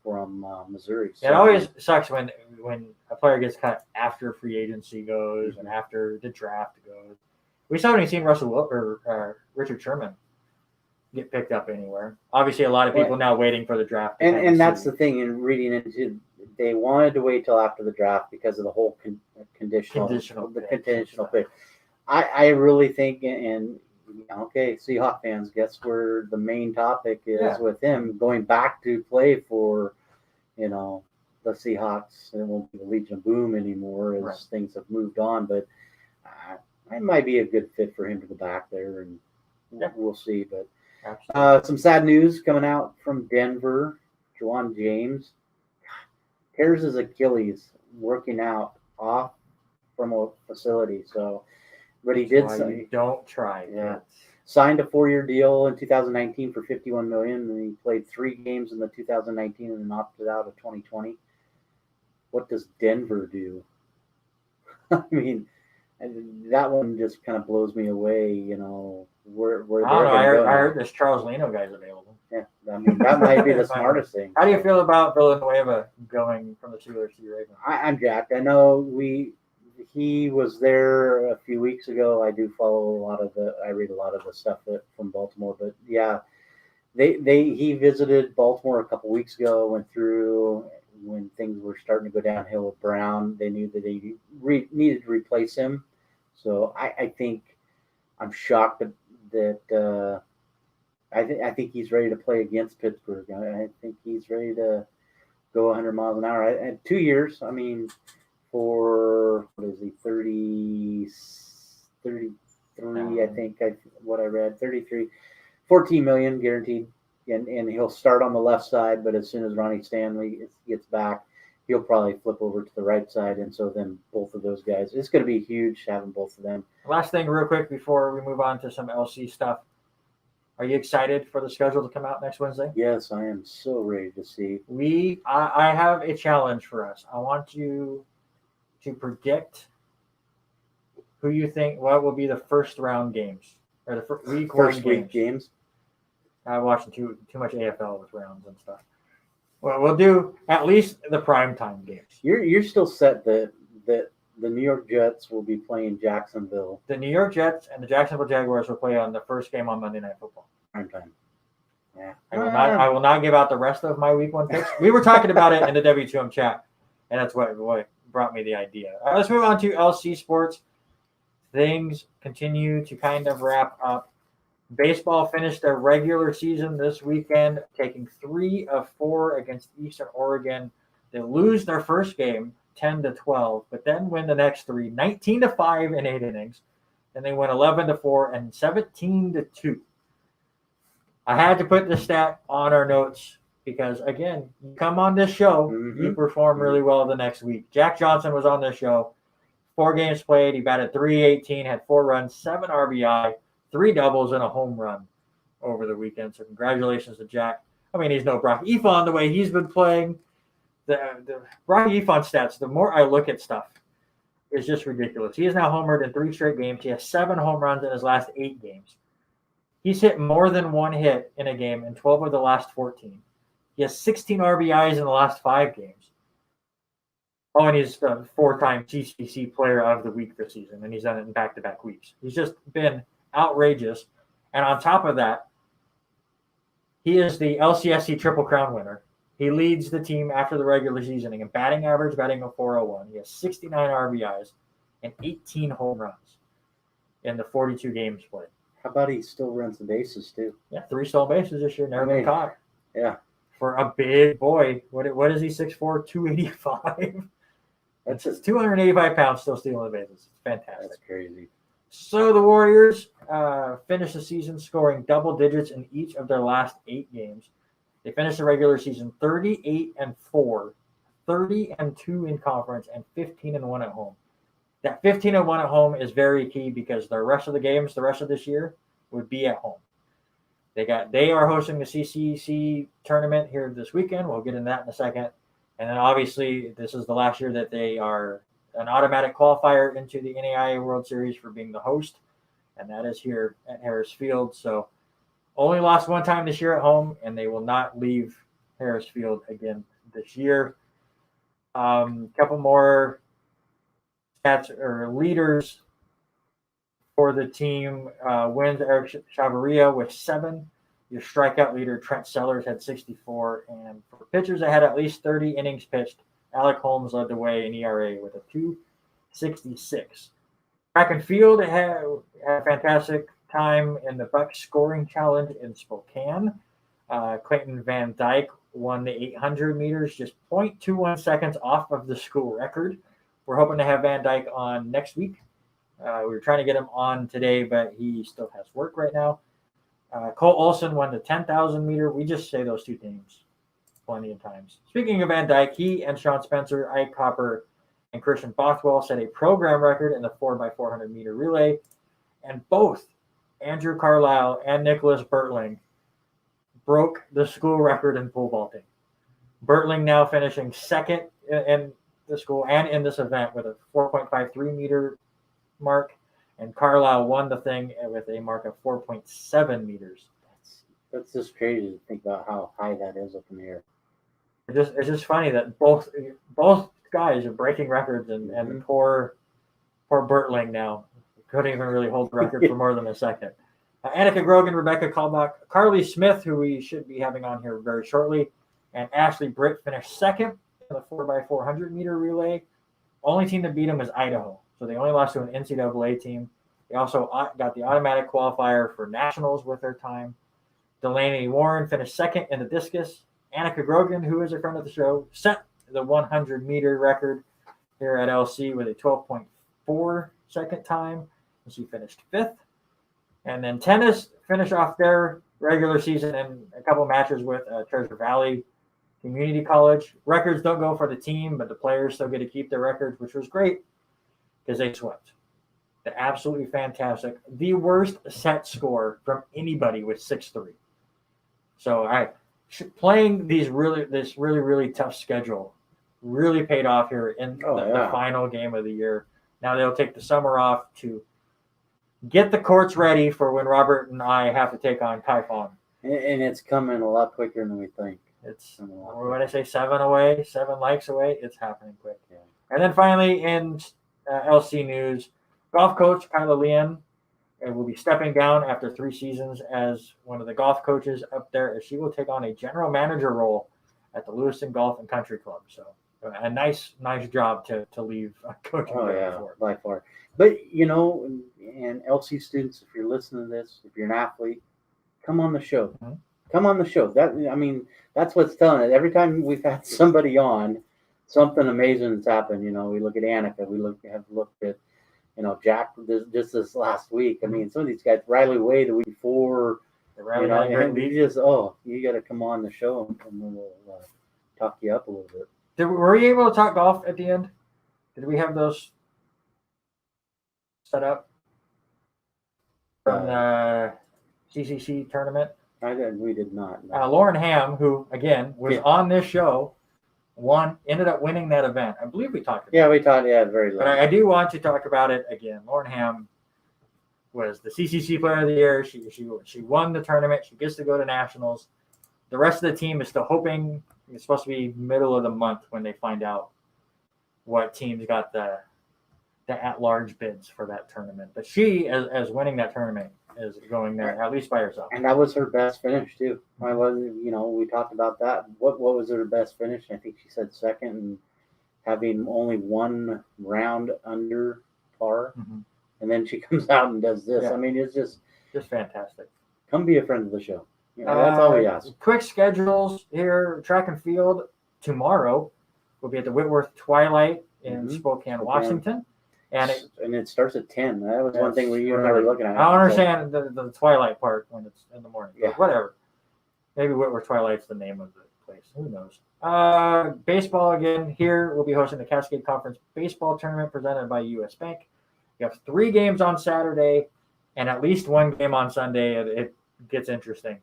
from Missouri. So, it always sucks when a player gets cut after free agency goes and after the draft goes. We still haven't seen Richard Sherman get picked up anywhere. Obviously, a lot of people now waiting for the draft. And that's the thing in reading into. They wanted to wait till after the draft because of the whole conditional pick. I really think, and okay, Seahawks fans, guess where the main topic is with him going back to play for, the Seahawks. It won't be the Legion of Boom anymore as things have moved on, but it might be a good fit for him to go back there, and we'll see. But some sad news coming out from Denver. Juwan James tears his Achilles working out off from a facility. So, but he did say, don't try. Yeah. Signed a 4-year deal in 2019 for $51 million, and he played 3 games in the 2019 and then opted out of 2020. What does Denver do? I mean, that one just kind of blows me away. Where I don't know. I heard this Charles Leno guy's available. Yeah, I mean, that might be the smartest thing. How do you feel about Villanueva going from the Steelers to the Ravens? I'm jacked. I know he was there a few weeks ago. I do follow I read a lot of the stuff from Baltimore, but yeah, he visited Baltimore a couple weeks ago, went through when things were starting to go downhill with Brown. They knew that they needed to replace him. So I think I'm shocked that I think he's ready to play against Pittsburgh. I think he's ready to go 100 miles an hour. And 2 years, I mean, for, what is he, 33, I think, what I read, 33, 14 million guaranteed. And he'll start on the left side, but as soon as Ronnie Stanley gets back, he'll probably flip over to the right side. And so then both of those guys, it's going to be huge having both of them. Last thing real quick before we move on to some LC stuff. Are you excited for the schedule to come out next Wednesday? Yes, I am so ready to see. I have a challenge for us. I want you to predict who you think what will be the first round games or the week games. I'm watching too much AFL with rounds and stuff. Well, we'll do at least the primetime games. You're still set that the New York Jets will be playing Jacksonville. The New York Jets and the Jacksonville Jaguars will play on the first game on Monday Night Football. Primetime. Yeah. I will not give out the rest of my week one picks. We were talking about it in the W2M chat, and that's what brought me the idea. All right, let's move on to LC sports. Things continue to kind of wrap up. Baseball finished their regular season this weekend, taking 3 of 4 against Eastern Oregon. They lose their first game 10-12, but then win the next 3, 19-5 in 8 innings. Then they win 11-4 and 17-2. I had to put the stat on our notes because, again, you come on this show, you perform really well the next week. Jack Johnson was on this show. 4 games played. He batted .318, had 4 runs, 7 RBI, 3 doubles, and a home run over the weekend. So congratulations to Jack. I mean, he's no Brock Efon the way he's been playing. The Brock Efon stats, the more I look at stuff, is just ridiculous. He is now homered in 3 straight games. He has 7 home runs in his last 8 games. He's hit more than 1 hit in a game in 12 of the last 14. He has 16 RBIs in the last 5 games. Oh, and he's the 4-time TCC Player of the Week this season, and he's done it in back-to-back weeks. He's just been outrageous. And on top of that, he is the LCSC Triple Crown winner. He leads the team after the regular season in batting average, batting a .401. He has 69 RBIs and 18 home runs in the 42 games played. How about he still runs the bases too? Yeah, 3 stolen bases this year, never been caught. Yeah. For a big boy, what is he, 6'4", 285? That's just 285 pounds still stealing the bases. It's fantastic. That's crazy. So the Warriors finished the season scoring double digits in each of their last 8 games. They finished the regular season 38-4, 30-2 in conference, and 15-1 at home. That 15-1 at home is very key because the rest of the games, the rest of this year, would be at home. They are hosting the CCC tournament here this weekend. We'll get into that in a second. And then obviously this is the last year that they are an automatic qualifier into the NAIA World Series for being the host, and that is here at Harris Field. So only lost 1 time this year at home, and they will not leave Harris Field again this year. Couple more stats or leaders for the team. Wins Eric Chavarria with 7. Your strikeout leader, Trent Sellers, had 64. And for pitchers that had at least 30 innings pitched, Alec Holmes led the way in ERA with a 2.66. Track and field had a fantastic time in the Buck Scoring Challenge in Spokane. Clayton Van Dyke won the 800 meters, just 0.21 seconds off of the school record. We're hoping to have Van Dyke on next week. We were trying to get him on today, but he still has work right now. Cole Olson won the 10,000 meter. We just say those 2 names plenty of times. Speaking of Van Dyke, he and Sean Spencer, Ike Hopper, and Christian Bothwell set a program record in the 4x400 meter relay. And both Andrew Carlisle and Nicholas Bertling broke the school record in pole vaulting. Bertling now finishing 2nd in the school and in this event with a 4.53 meter mark. And Carlisle won the thing with a mark of 4.7 meters. That's just crazy to think about how high that is up in the air. It's just funny that both guys are breaking records, and poor Bertling now couldn't even really hold the record for more than a second. Annika Grogan, Rebecca Kalbach, Carly Smith, who we should be having on here very shortly, and Ashley Britt finished second in the 4x400 meter relay. Only team that beat them was Idaho, so they only lost to an NCAA team. They also got the automatic qualifier for nationals with their time. Delaney Warren finished second in the discus. Annika Grogan, who is a friend of the show, set the 100 meter record here at LC with a 12.4 second time, and she finished fifth. And then tennis finished off their regular season in a couple matches with Treasure Valley Community College. Records don't go for the team, but the players still get to keep their records, which was great because they swept. They're absolutely fantastic. The worst set score from anybody was 6-3. So playing this really tough schedule really paid off here in the final game of the year. Now they'll take the summer off to get the courts ready for when Robert and I have to take on Kaifeng. And it's coming a lot quicker than we think. It's, what I say, 7 likes away. It's happening quick. Yeah. And then finally in LC news, golf coach Kyla Leon will be stepping down after 3 seasons as one of the golf coaches up there, as she will take on a general manager role at the Lewiston Golf and Country Club. So a nice job to leave coaching. By far. But, and LC students, if you're listening to this, if you're an athlete, come on the show. Mm-hmm. Come on the show. That's what's telling it. Every time we've had somebody on, something amazing has happened. We look at Annika. We have looked at, Jack just this last week. I mean, some of these guys, Riley Way the week before, and we just, you got to come on the show and we'll talk you up a little bit. Were you able to talk golf at the end? Did we have those set up from the CCC tournament? We did not. No. Lauren Ham, who again was on this show, ended up winning that event. I believe we talked about it. We talked. Yeah, very low. But I do want to talk about it again. Lauren Ham was the CCC Player of the Year. She won the tournament. She gets to go to nationals. The rest of the team is still hoping. It's supposed to be middle of the month when they find out what teams got the at-large bids for that tournament. But she, as winning that tournament, is going there at least by herself. And that was her best finish too. We talked about that. What was her best finish? I think she said second, and having only one round under par. Mm-hmm. And then she comes out and does this. Yeah. I mean, it's just fantastic. Come be a friend of the show. That's all we ask. Quick schedules here. Track and field tomorrow will be at the Whitworth Twilight in Spokane, Washington. And it starts at 10. That was one thing you and I were looking at. I don't understand the Twilight part when it's in the morning. Yeah. Whatever. Maybe Whitworth Twilight's the name of the place. Who knows? Baseball again. Here we'll be hosting the Cascade Conference Baseball Tournament presented by U.S. Bank. You have 3 games on Saturday and at least 1 game on Sunday. It gets interesting.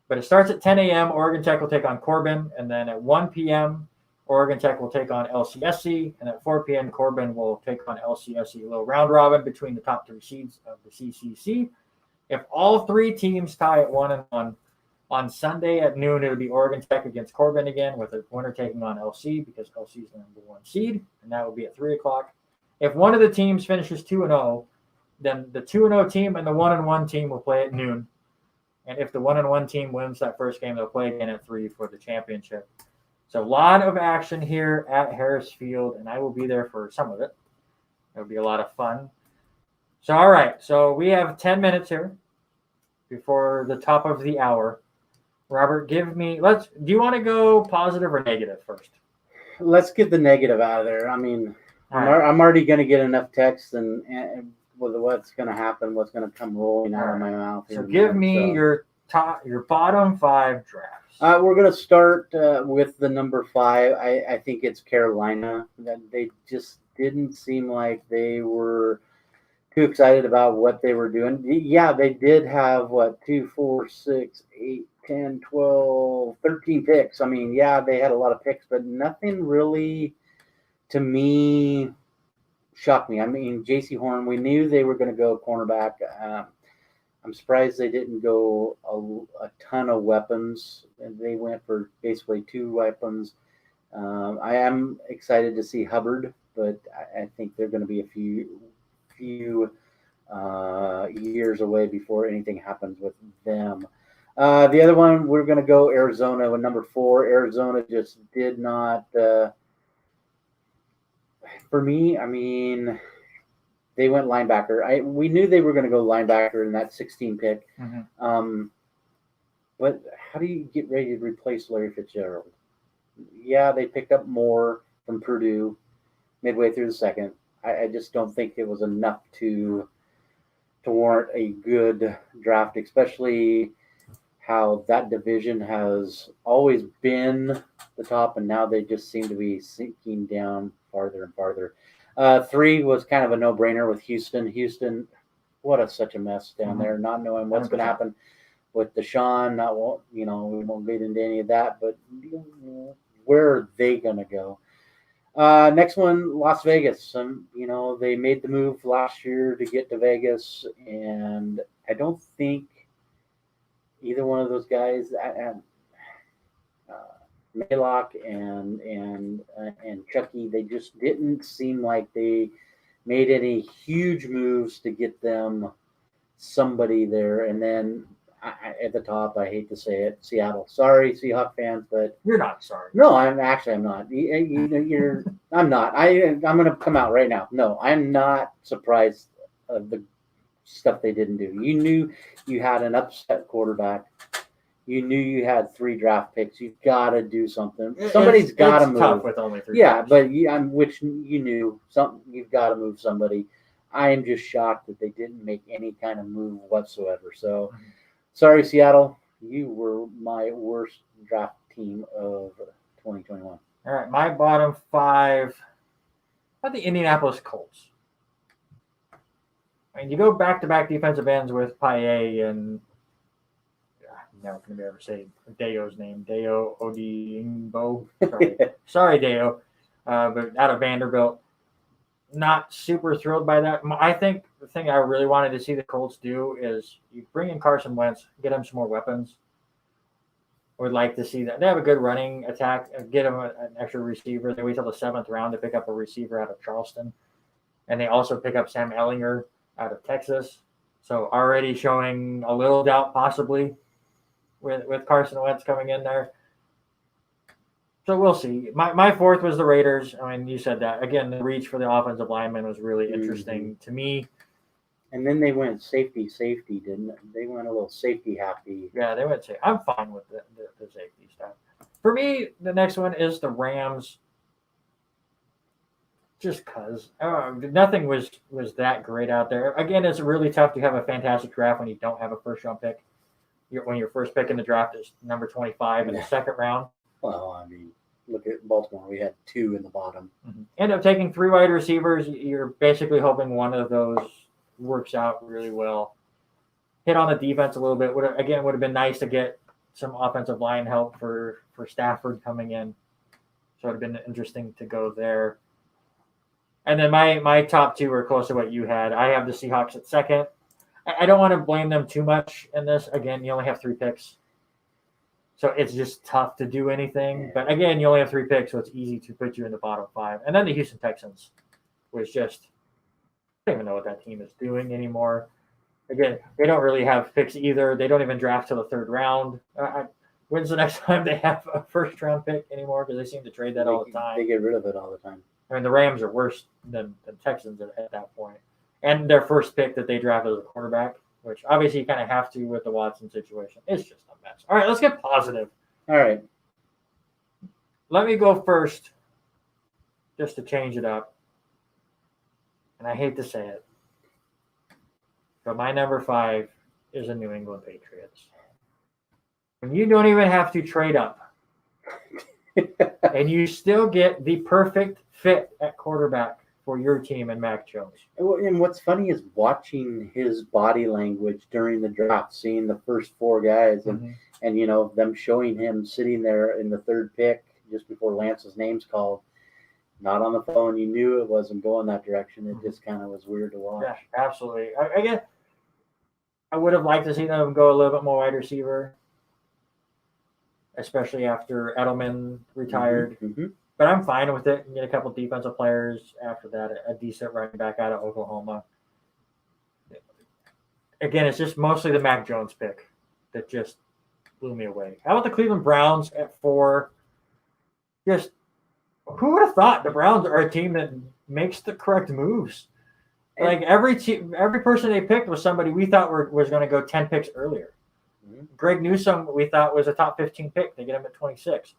But it starts at 10 a.m. Oregon Tech will take on Corbin. And then at 1 p.m., Oregon Tech will take on LCSC. And at 4 p.m., Corbin will take on LCSC. A little round robin between the top 3 seeds of the CCC. If all 3 teams tie at 1-1, on Sunday at noon, it'll be Oregon Tech against Corbin again, with the winner taking on LC because LC is the number 1 seed. And that will be at 3 o'clock. If one of the teams finishes 2-0, then the 2-0 team and the 1-1 team will play at noon. And if the 1-1 team wins that first game, they'll play again at 3 for the championship. So a lot of action here at Harris Field, and I will be there for some of it. It'll be a lot of fun. So, all right. So we have 10 minutes here before the top of the hour. Robert, do you want to go positive or negative first? Let's get the negative out of there. I mean, I'm already going to get enough text and with what's going to happen, what's going to come rolling out of my mouth. So give me your bottom 5 drafts. We're going to start with the number 5. I think it's Carolina. They just didn't seem like they were too excited about what they were doing. Yeah, they did have 2, 4, 6, 8, 10, 12, 13 picks. I mean, yeah, they had a lot of picks, but nothing really, to me, shocked me. I mean, J.C. Horn, we knew they were going to go cornerback. I'm surprised they didn't go a ton of weapons, and they went for basically 2 weapons. I am excited to see Hubbard, but I think they're going to be a few years away before anything happens with them. The other one, we're going to go Arizona with number 4. Arizona just did not. For me, I mean, they went linebacker. We knew they were going to go linebacker in that 16 pick. But how do you get ready to replace Larry Fitzgerald? Yeah, they picked up more from Purdue midway through the second. I just don't think it was enough to warrant a good draft, especially how that division has always been the top, and now they just seem to be sinking down farther and farther. 3 was kind of a no-brainer with Houston. Houston, what such a mess down there, not knowing what's going to happen with Deshaun. We won't get into any of that, but where are they going to go? Next one, Las Vegas. They made the move last year to get to Vegas, and I don't think either one of those guys, Maylock and Chucky, they just didn't seem like they made any huge moves to get them somebody there. And then at the top, I hate to say it, Seattle. Sorry, Seahawks fans, but you're not sorry. No, I'm not. I'm not. I'm going to come out right now. No, I'm not surprised of the stuff they didn't do. You knew you had an upset quarterback. You knew you had 3 draft picks. You've got to do something. Somebody's got to move. It's tough with only 3. Yeah, picks. But which you knew something. You've got to move somebody. I am just shocked that they didn't make any kind of move whatsoever. So, sorry, Seattle. You were my worst draft team of 2021. All right, my bottom 5 are the Indianapolis Colts. I mean, you go back-to-back defensive ends with Paye and I'm never going to be able to say Dayo's name, Dayo Odimbo. Sorry, Dayo, but out of Vanderbilt. Not super thrilled by that. I think the thing I really wanted to see the Colts do is you bring in Carson Wentz, get him some more weapons. Would like to see that. They have a good running attack. Get him an extra receiver. They wait till the 7th round to pick up a receiver out of Charleston. And they also pick up Sam Ehlinger out of Texas. So already showing a little doubt possibly with Carson Wentz coming in there. So we'll see. My 4th was the Raiders. I mean, you said that. Again, the reach for the offensive lineman was really interesting to me. And then they went safety, didn't they? They went a little safety happy. Yeah, they went safety. I'm fine with the safety stuff. For me, the next one is the Rams. Just because. Nothing was that great out there. Again, it's really tough to have a fantastic draft when you don't have a first-round pick. When your first pick in the draft is number 25 in the 2nd round. Well, I mean, look at Baltimore. We had 2 in the bottom. End up taking 3 wide receivers. You're basically hoping one of those works out really well. Hit on the defense a little bit. Would have been nice to get some offensive line help for Stafford coming in. So it would have been interesting to go there. And then my top 2 are close to what you had. I have the Seahawks at 2nd. I don't want to blame them too much in this. Again, you only have 3 picks. So it's just tough to do anything. But again, you only have 3 picks, so it's easy to put you in the bottom 5. And then the Houston Texans was just – I don't even know what that team is doing anymore. Again, they don't really have picks either. They don't even draft till the 3rd round. When's the next time they have a first-round pick anymore? Because they seem to trade that all the time. They get rid of it all the time. I mean, the Rams are worse than the Texans at that point. And their first pick that they drafted as a quarterback, which obviously you kind of have to with the Watson situation. It's just a mess. All right, let's get positive. All right. Let me go first just to change it up. And I hate to say it, but my number 5 is the New England Patriots. When you don't even have to trade up and you still get the perfect fit at quarterback for your team and Mac Jones. And what's funny is watching his body language during the draft, seeing the first 4 guys and them showing him sitting there in the 3rd pick just before Lance's name's called, not on the phone. You knew it wasn't going that direction. It just kind of was weird to watch. Yeah, absolutely. Again, I would have liked to see them go a little bit more wide receiver, especially after Edelman retired. Mm-hmm. But I'm fine with it. Get a couple defensive players after that, a decent running back out of Oklahoma. Again, it's just mostly the Mac Jones pick that just blew me away. How about the Cleveland Browns at 4? Just who would have thought the Browns are a team that makes the correct moves? Like every person they picked was somebody we thought was going to go 10 picks earlier. Mm-hmm. Greg Newsome we thought was a top 15 pick. They get him at 26.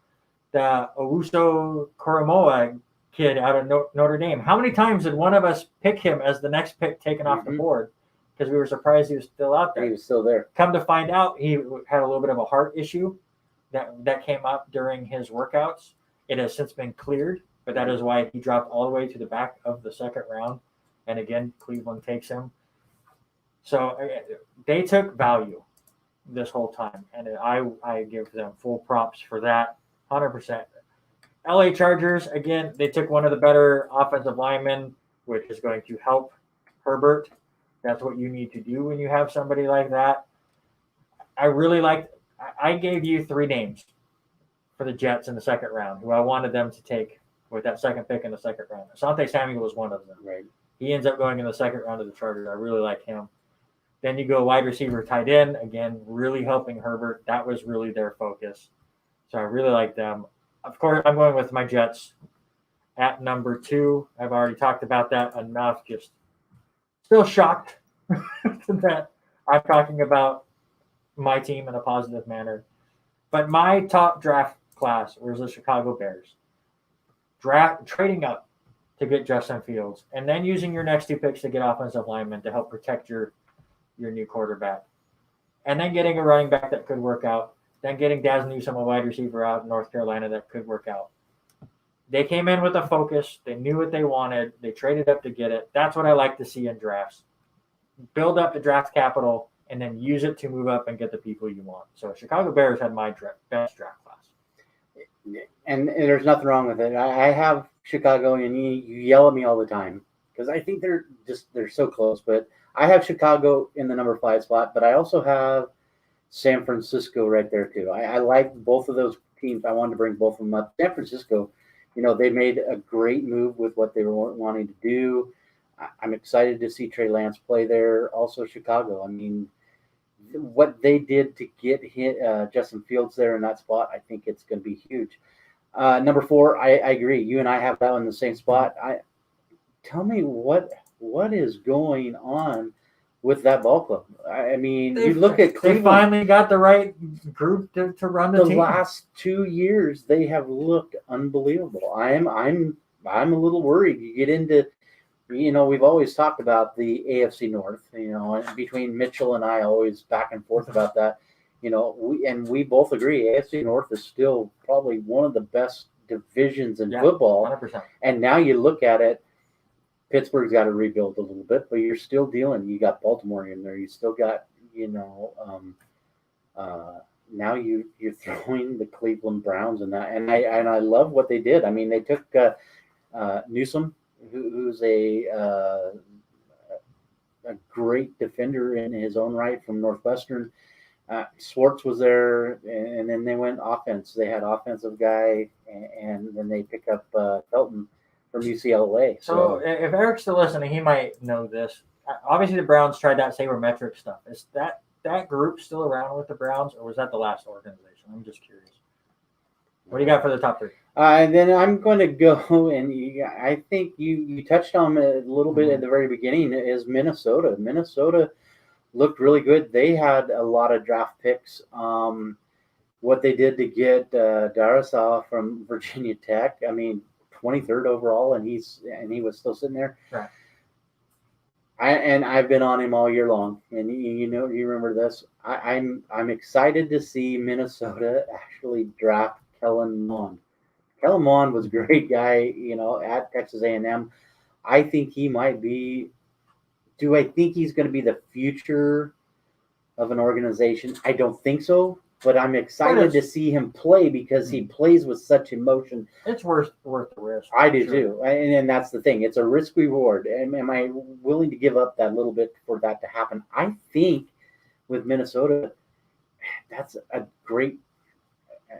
The Owusu Koromoa kid out of Notre Dame. How many times did one of us pick him as the next pick taken off the board because we were surprised he was still out there? He was still there. Come to find out, he had a little bit of a heart issue that came up during his workouts. It has since been cleared, but that is why he dropped all the way to the back of the second round. And again, Cleveland takes him. So they took value this whole time, and I give them full props for that, 100%. LA Chargers, again, they took one of the better offensive linemen, which is going to help Herbert. That's what you need to do when you have somebody like that. I gave you 3 names for the Jets in the second round who I wanted them to take with that second pick in the second round. Asante Samuel was one of them. Right. He ends up going in the second round of the Chargers. I really like him. Then you go wide receiver, tight end, again, really helping Herbert. That was really their focus. So I really like them. Of course, I'm going with my Jets at number 2. I've already talked about that enough. Just still shocked that I'm talking about my team in a positive manner. But my top draft class was the Chicago Bears. Trading up to get Justin Fields, and then using your next 2 picks to get offensive linemen to help protect your new quarterback. And then getting a running back that could work out. Then getting Daz Newsome, a wide receiver out in North Carolina that could work out. They came in with a focus. They knew what they wanted. They traded up to get it. That's what I like to see in drafts. Build up the draft capital and then use it to move up and get the people you want. So Chicago Bears had my best draft class. And there's nothing wrong with it. I have Chicago, and you yell at me all the time because I think they're so close. But I have Chicago in the number 5 spot, but I also have San Francisco right there too. I like both of those teams. I wanted to bring both of them up. San Francisco, they made a great move with what they were wanting to do. I'm excited to see Trey Lance play there. Also Chicago. I mean, what they did to get Justin Fields there in that spot, I think it's going to be huge. Number 4, I agree. You and I have that one in the same spot. Tell me what is going on with that ball club. I mean, you look at Cleveland. They finally got the right group to run the team. The last 2 years, they have looked unbelievable. I'm a little worried. You get into, we've always talked about the AFC North. Between Mitchell and I, always back and forth about that. We both agree AFC North is still probably one of the best divisions in football. 100%. And now you look at it, Pittsburgh's got to rebuild a little bit, but you're still dealing. You got Baltimore in there. You still got, now you're throwing the Cleveland Browns in that. And I love what they did. I mean, they took Newsome, who's a great defender in his own right from Northwestern. Swartz was there, and then they went offense. They had offensive guy, and then they pick up Felton from UCLA. So if Eric's still listening, he might know this. Obviously, the Browns tried that sabermetric stuff. Is that group still around with the Browns, or was that the last organization? I'm just curious. What do you got for the top 3? And then I'm going to go, and I think you touched on a little bit at the very beginning, is Minnesota. Minnesota looked really good. They had a lot of draft picks. What they did to get Darrisaw from Virginia Tech, I mean, 23rd overall, and he was still sitting there. Right. I've been on him all year long, and you remember this. I'm excited to see Minnesota actually draft Kellen Mond. Kellen Mond was a great guy, at Texas A&M. I think he might be. Do I think he's going to be the future of an organization? I don't think so. But I'm excited to see him play because he plays with such emotion. It's worth the risk. I do too. And that's the thing. It's a risk reward. Am I willing to give up that little bit for that to happen? I think with Minnesota, that's a great.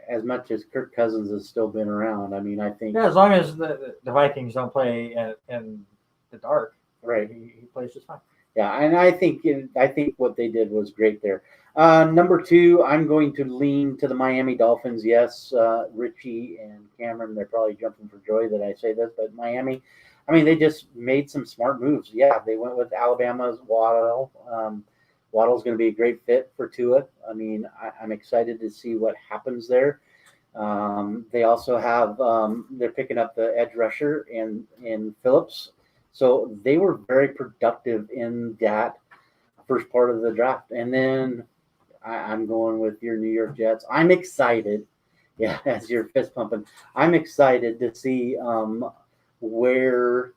As much as Kirk Cousins has still been around, I mean, I think Yeah, as long as the Vikings don't play in the dark, right. He plays just fine. Yeah, and I think what they did was great there. Number 2, I'm going to lean to the Miami Dolphins. Yes, Richie and Cameron, they're probably jumping for joy that I say this, but Miami, I mean, they just made some smart moves. Yeah, they went with Alabama's Waddle. Waddle's going to be a great fit for Tua. I mean, I'm excited to see what happens there. They also have they're picking up the edge rusher in Phillips, so they were very productive in that first part of the draft. And then I'm going with your New York Jets. I'm excited. Yeah, as you're fist pumping, I'm excited to see where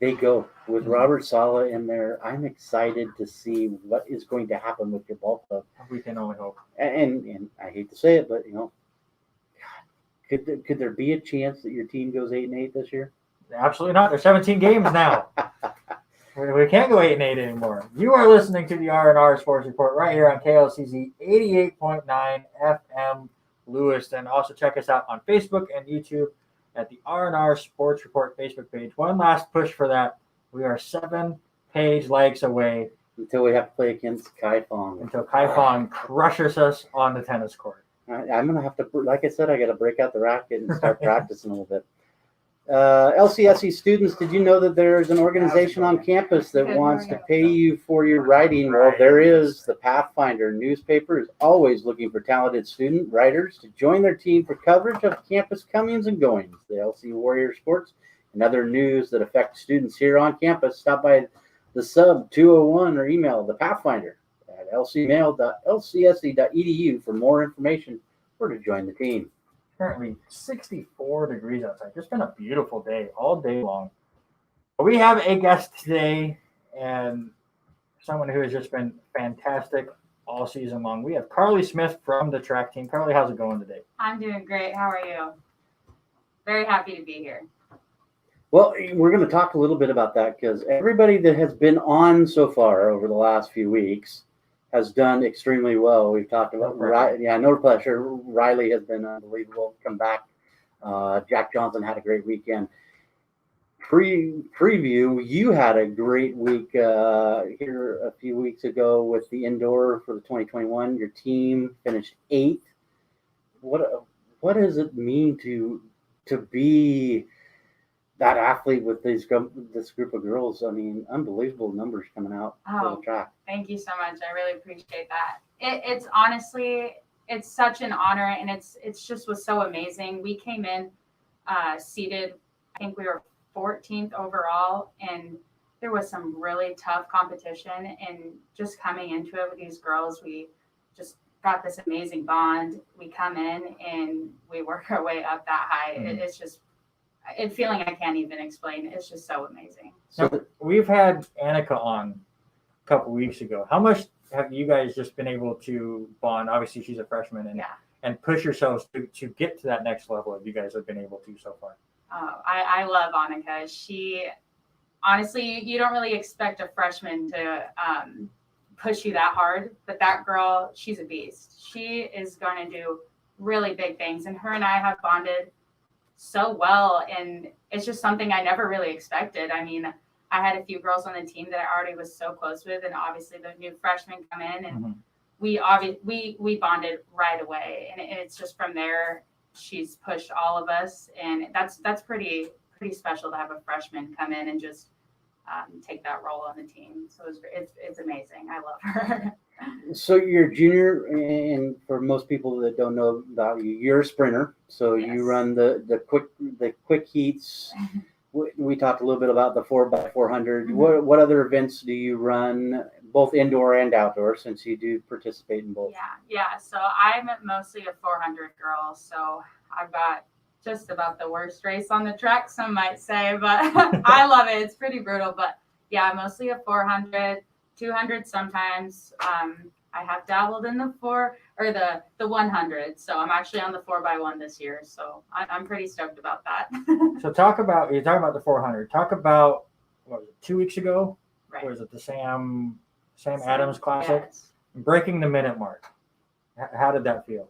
they go with Robert Saleh in there. I'm excited to see what is going to happen with your ball club. We can only hope. And I hate to say it, but could there be a chance that your team goes 8-8 this year? Absolutely not. There's 17 games now. We can't go 8-8 anymore. You are listening to the R&R Sports Report right here on KLCZ 88.9 FM Lewiston. Also check us out on Facebook and YouTube at the R&R Sports Report Facebook page. One last push for that. We are 7 page likes away until we have to play against Kai Fong. Until Kai Fong crushes us on the tennis court. I'm going to have to, like I said, I got to break out the racket and start practicing a little bit. LCSE students, did you know that there's an organization on campus that wants to pay you for your writing? Well, there is. The Pathfinder newspaper is always looking for talented student writers to join their team for coverage of campus comings and goings. The LC Warrior Sports and other news that affect students here on campus. Stop by the sub 201 or email the Pathfinder at lcmail.lcsc.edu for more information or to join the team. Currently 64 degrees outside. Just been a beautiful day all day long. We have a guest today and someone who has just been fantastic all season long. We have Carly Smith from the track team. Carly, how's it going today? I'm doing great. How are you? Very happy to be here. Well, we're going to talk a little bit about that because everybody that has been on so far over the last few weeks has done extremely well. We've talked about no pressure. Riley has been unbelievable. Come back. Jack Johnson had a great weekend. Preview, you had a great week here a few weeks ago with the indoor for the 2021. Your team finished 8th. What does it mean to be that athlete with this group of girls? I mean, unbelievable numbers coming out for the track. Thank you so much. I really appreciate that. It's honestly, it's such an honor, and it's just was so amazing. We came in seated, I think we were 14th overall, and there was some really tough competition. And just coming into it with these girls, we just got this amazing bond. We come in and we work our way up that high. Mm-hmm. It's just a feeling I can't even explain. It's just so amazing. So we've had Annika on a couple weeks ago. How much have you guys just been able to bond? Obviously, she's a freshman and push yourselves to get to that next level that you guys have been able to so far. Oh, I love Annika. She, honestly, you don't really expect a freshman to push you that hard, but that girl, she's a beast. She is going to do really big things, and her and I have bonded so well, and it's just something I never really expected. I mean, I had a few girls on the team that I already was so close with, and obviously the new freshmen come in, and we bonded right away, and it's just from there. She's pushed all of us, and that's pretty special to have a freshman come in and just take that role on the team. So it's amazing. I love her. So you're a junior, and for most people that don't know about you, you're a sprinter. So yes. You run the quick heats. We talked a little bit about the 4x400. Mm-hmm. What other events do you run, both indoor and outdoor, since you do participate in both? Yeah. So I'm mostly a 400 girl. So I've got just about the worst race on the track, some might say, but I love it. It's pretty brutal. But yeah, mostly a 400, 200 sometimes. I have dabbled in the 100. So I'm actually on the 4x1 this year. So I'm pretty stoked about that. So you're talking about the 400. Talk about, what was it, 2 weeks ago? Right. Or was it the Sam Adams Classic? Yes. breaking the minute mark. How did that feel?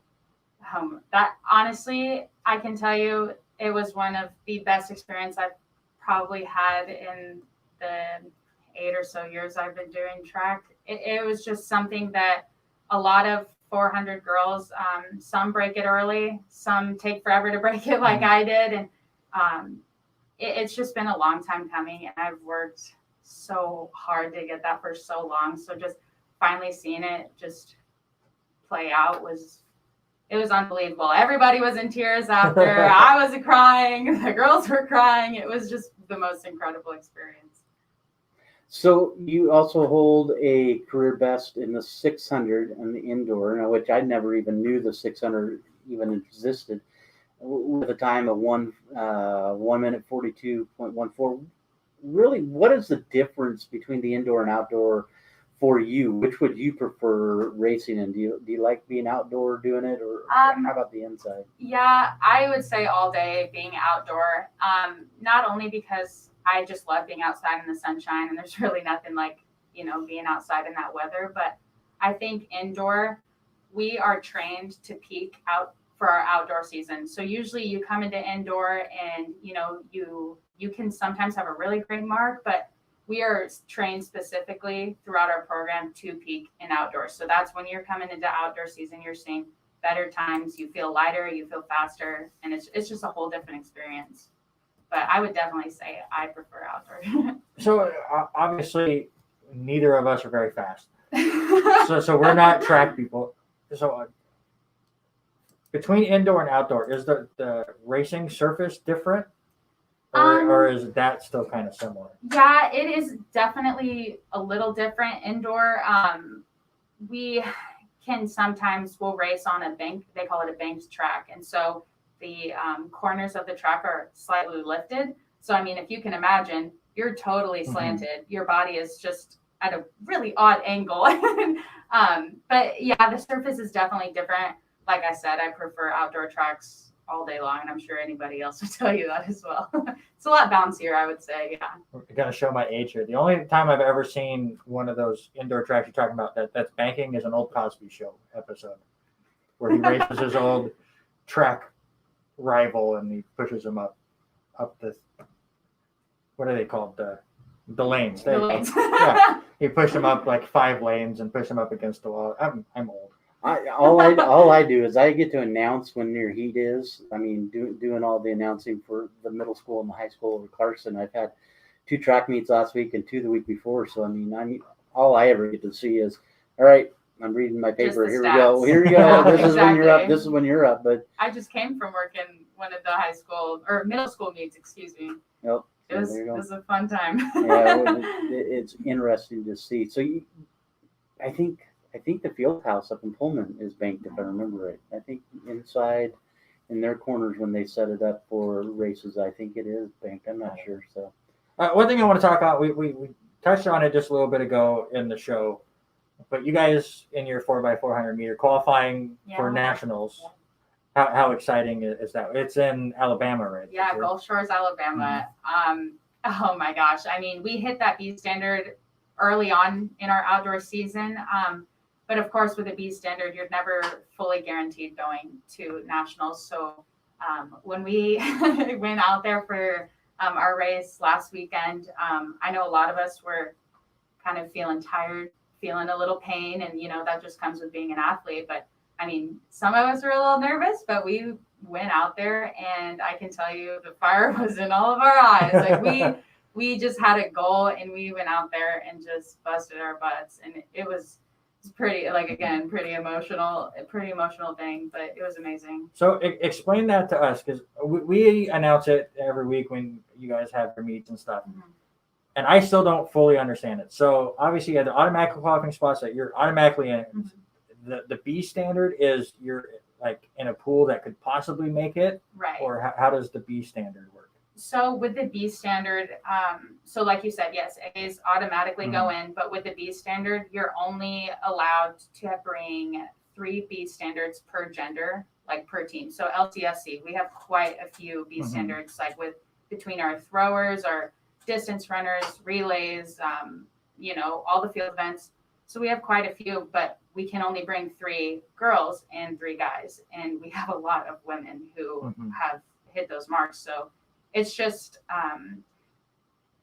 That honestly, I can tell you, it was one of the best experience I've probably had in the 8 or so years I've been doing track. It was just something that a lot of 400 girls, some break it early, some take forever to break it like I did. And it's just been a long time coming. And I've worked so hard to get that for so long. So just finally seeing it just play out it was unbelievable. Everybody was in tears after. I was crying. The girls were crying. It was just the most incredible experience. So you also hold a career best in the 600 and the indoor, which I never even knew the 600 even existed, with a time of 1 minute 42.14. Really, what is the difference between the indoor and outdoor for you? Which would you prefer racing in? Do you like being outdoor doing it, or how about the inside? Yeah, I would say all day being outdoor. Not only because I just love being outside in the sunshine, and there's really nothing like, being outside in that weather, but I think indoor, we are trained to peak out for our outdoor season. So usually you come into indoor and, you can sometimes have a really great mark, but we are trained specifically throughout our program to peak in outdoors. So that's when you're coming into outdoor season, you're seeing better times, you feel lighter, you feel faster, and it's just a whole different experience. But I would definitely say I prefer outdoor. So obviously, neither of us are very fast. So we're not track people. So between indoor and outdoor, is the racing surface different? Or is that still kind of similar? Yeah, it is definitely a little different. Indoor, we can sometimes we'll race on a bank. They call it a banked track, and so the corners of the track are slightly lifted. So I mean, if you can imagine, you're totally slanted. Your body is just at a really odd angle. But yeah, the surface is definitely different. Like I said, I prefer outdoor tracks all day long, and I'm sure anybody else would tell you that as well. It's a lot bouncier, I would say. Yeah. I'm gonna show my age here. The only time I've ever seen one of those indoor tracks you're talking about that's banking is an old Cosby Show episode where he races his old track rival and he pushes him up the, what are they called, the lanes. The lanes. Yeah, he pushed him up like 5 lanes and pushed him up against the wall. I'm old. All I do is I get to announce when your heat is. I mean, doing all the announcing for the middle school and the high school over Clarkson. I've had 2 track meets last week and 2 the week before. So I mean, all I ever get to see is, all right, I'm reading my paper. Here we go. Here we go. This is when you're up. This is when you're up. But I just came from working one of the high school or middle school meets. Excuse me. Yep. It was a fun time. Yeah, it's interesting to see. So I think the field house up in Pullman is banked, if I remember right. I think inside in their corners when they set it up for races, I think it is banked. I'm not sure. So one thing I want to talk about, we touched on it just a little bit ago in the show, but you guys in your 4x400 meter qualifying for nationals, how exciting is that? It's in Alabama, right? Yeah, Gulf Shores, Alabama. Oh my gosh. I mean, we hit that B standard early on in our outdoor season. But of course, with a B standard, you're never fully guaranteed going to nationals. So when we went out there for our race last weekend, I know a lot of us were kind of feeling tired, feeling a little pain, and that just comes with being an athlete. But I mean, some of us were a little nervous, but we went out there, and I can tell you the fire was in all of our eyes. Like we just had a goal, and we went out there and just busted our butts, and it was pretty, like, again, pretty emotional thing, but it was amazing. So explain that to us, because we announce it every week when you guys have your meets and stuff. And I still don't fully understand it. So obviously you have the automatic qualifying spots that you're automatically in. The B standard is you're like in a pool that could possibly make it, right? Or how does the B standard work? So with the B standard, so like you said, yes, A's automatically go in, but with the B standard, you're only allowed to bring 3 B standards per gender, like per team. So LCSC, we have quite a few B standards, like between our throwers, our distance runners, relays, all the field events. So we have quite a few, but we can only bring 3 girls and 3 guys. And we have a lot of women who have hit those marks. So it's just,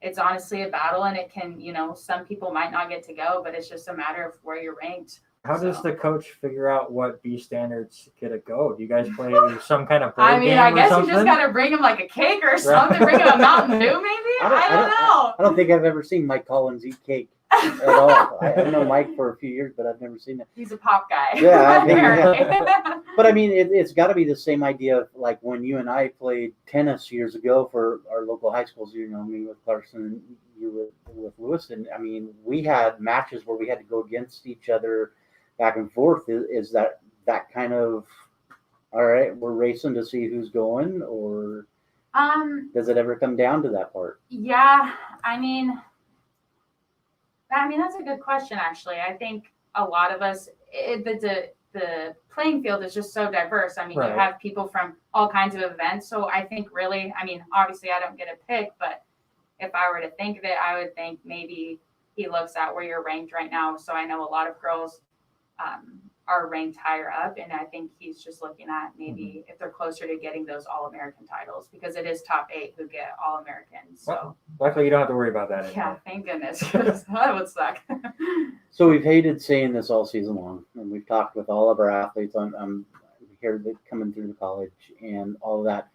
it's honestly a battle, and it can, some people might not get to go, but it's just a matter of where you're ranked. How does the coach figure out what B standards get to go? Do you guys play some kind of board I mean, game I or guess something? you just got to bring him like a cake or something. Bring him a Mountain Dew, maybe? I don't know. I don't think I've ever seen Mike Collins eat cake at all. I know Mike for a few years, but I've never seen it. He's a pop guy. Yeah, I think, apparently. But I mean, it's got to be the same idea of like when you and I played tennis years ago for our local high schools. Me with Clarkson, you with Lewiston. I mean, we had matches where we had to go against each other back and forth. Is that kind of all right? We're racing to see who's going, or does it ever come down to that part? Yeah, I mean, that's a good question. Actually, I think a lot of us, the playing field is just so diverse. I mean, Right. You have people from all kinds of events. So I think really, obviously I don't get a pick, but if I were to think of it, I would think maybe he looks at where you're ranked right now. So I know a lot of girls are ranked higher up, and I think he's just looking at maybe if they're closer to getting those All-American titles, because it is top 8 who get All-Americans. So Well, luckily you don't have to worry about that anymore. yeah, thank goodness. That would suck. So we've hated saying this all season long, and we've talked with all of our athletes on here coming through the college and all of that.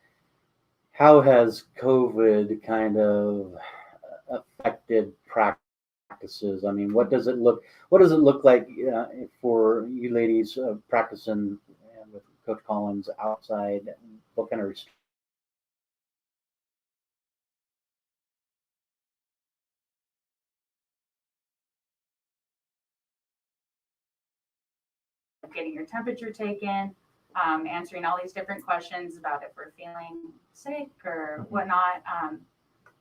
How has COVID kind of affected practices? I mean, what does it look like for you ladies practicing with Coach Collins outside? What kind of getting your temperature taken, answering all these different questions about if we're feeling sick or whatnot.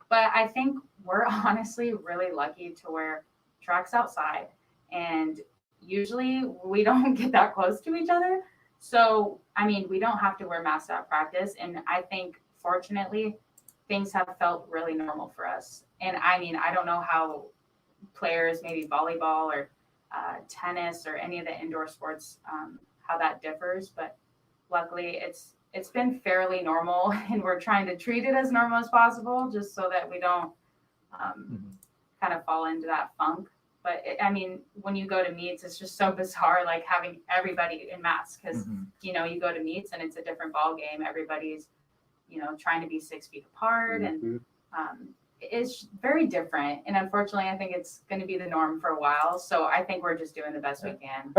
But I think we're honestly really lucky to where track's outside, and usually we don't get that close to each other. So, we don't have to wear masks at practice. And I think, fortunately, things have felt really normal for us. And I don't know how players, maybe volleyball or tennis or any of the indoor sports, how that differs, but luckily it's been fairly normal, and we're trying to treat it as normal as possible, just so that we don't kind of fall into that funk. But when you go to meets, it's just so bizarre, like having everybody in masks, because you go to meets and it's a different ball game. Everybody's trying to be 6 feet apart, and it's very different. And unfortunately, I think it's going to be the norm for a while. So I think we're just doing the best we can.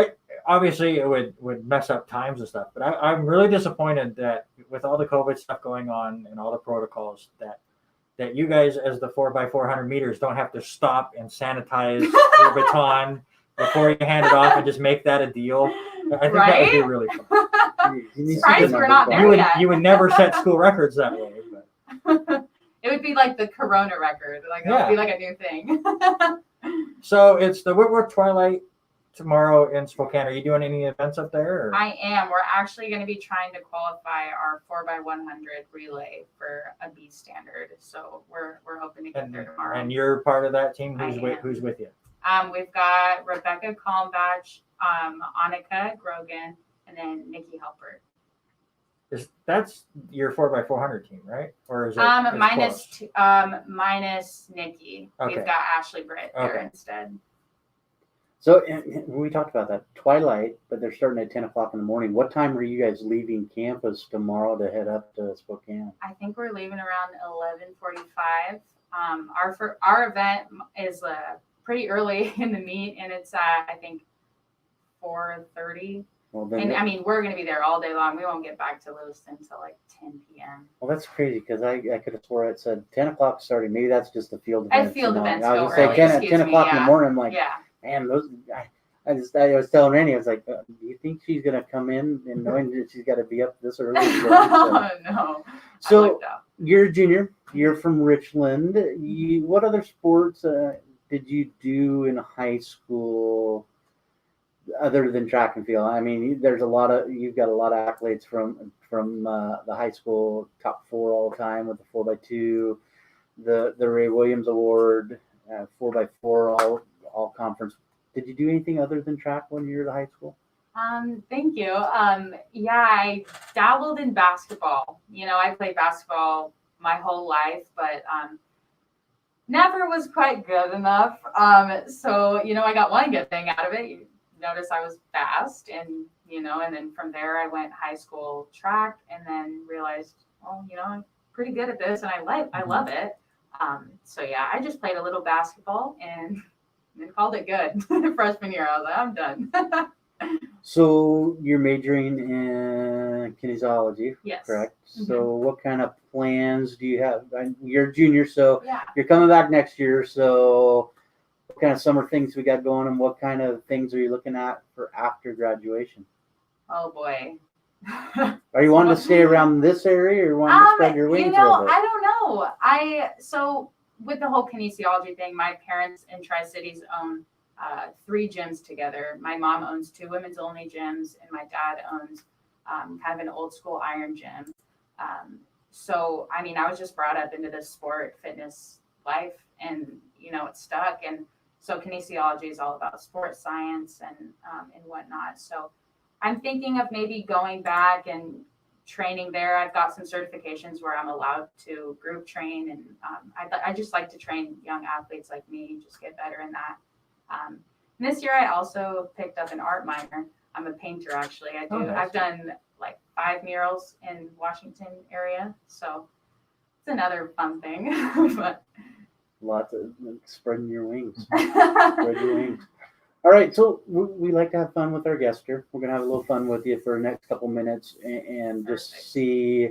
Obviously, it would mess up times and stuff, but I'm really disappointed that with all the COVID stuff going on and all the protocols, that you guys, as the 4x400 meters, don't have to stop and sanitize your baton before you hand it off and just make that a deal. I think that would be really fun. Surprised we're not there yet. You would never set school records that way. But. It would be like the Corona record. Like it would be like a new thing. So it's the Whitworth Twilight tomorrow in Spokane. Are you doing any events up there? Or? I am. We're actually going to be trying to qualify our 4x100 relay for a B standard. So we're hoping to get there tomorrow. And you're part of that team. Who's with you? We've got Rebecca Kalmbach, Annika Grogan, and then Nikki Halpert. That's your 4x400 team, right? Or is it minus Nikki? Okay. We've got Ashley Britt there instead. So we talked about that Twilight, but they're starting at 10 o'clock in the morning. What time are you guys leaving campus tomorrow to head up to Spokane? I think we're leaving around 11:45. Our event is pretty early in the meet, and it's at I think 4:30. Well, and we're going to be there all day long. We won't get back to Lewiston until like 10 p.m. Well, that's crazy, because I could have swore it said 10 o'clock starting. Maybe that's just the field events. Field events I go was early. Say 10 o'clock in the morning. I'm like, yeah. Man, I was telling Randy, I was like, do you think she's going to come in and knowing that she's got to be up this early? No. So you're a junior. You're from Richland. What other sports did you do in high school other than track and field? You've got a lot of accolades from the high school top 4 all time with the 4x2, the Ray Williams Award, 4x4 all conference did you do anything other than track when you were at high school? Thank you. Yeah, I dabbled in basketball. I played basketball my whole life, but never was quite good enough. So I got one good thing out of it. You notice I was fast, and then from there I went high school track, and then realized, well, I'm pretty good at this, and I love it. So yeah, I just played a little basketball and then called it good. Freshman year, I was like, I'm done. So you're majoring in kinesiology, Yes. correct? Mhm. So what kind of plans do you have? You're a junior, so Yeah. you're coming back next year. So what kind of summer things we got going, and what kind of things are you looking at for after graduation? Oh boy. Are you wanting to stay around this area, or wanting to spread your wings a little bit? I don't know. So with the whole kinesiology thing, my parents in Tri-Cities own 3 gyms together. My mom owns 2 women's only gyms, and my dad owns kind of an old school iron gym. So I was just brought up into this sport fitness life, and it stuck. And so kinesiology is all about sports science and whatnot. So I'm thinking of maybe going back and training there. I've got some certifications where I'm allowed to group train, and I just like to train young athletes like me, just get better in that. And this year I also picked up an art minor. I'm a painter, actually. Nice. I've done like 5 murals in Washington area, so it's another fun thing. But Lots of spreading your wings. Spread your wings. All right, so we like to have fun with our guest here. We're gonna have a little fun with you for the next couple minutes, and just Perfect. see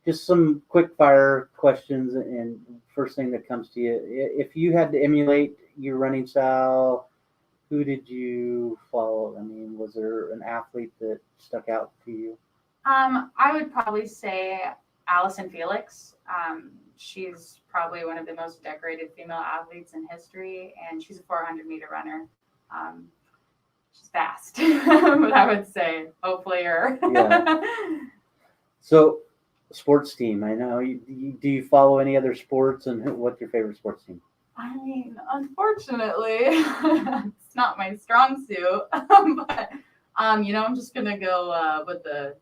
just some quick fire questions. And first thing that comes to you, if you had to emulate your running style, who did you follow? Was there an athlete that stuck out to you? I would probably say Allison Felix. She's probably one of the most decorated female athletes in history, and she's a 400-meter runner. She's fast, but I would say hopefully her. Yeah. So, sports team. I know. Do you follow any other sports, and what's your favorite sports team? Unfortunately, it's not my strong suit. But I'm just gonna go with the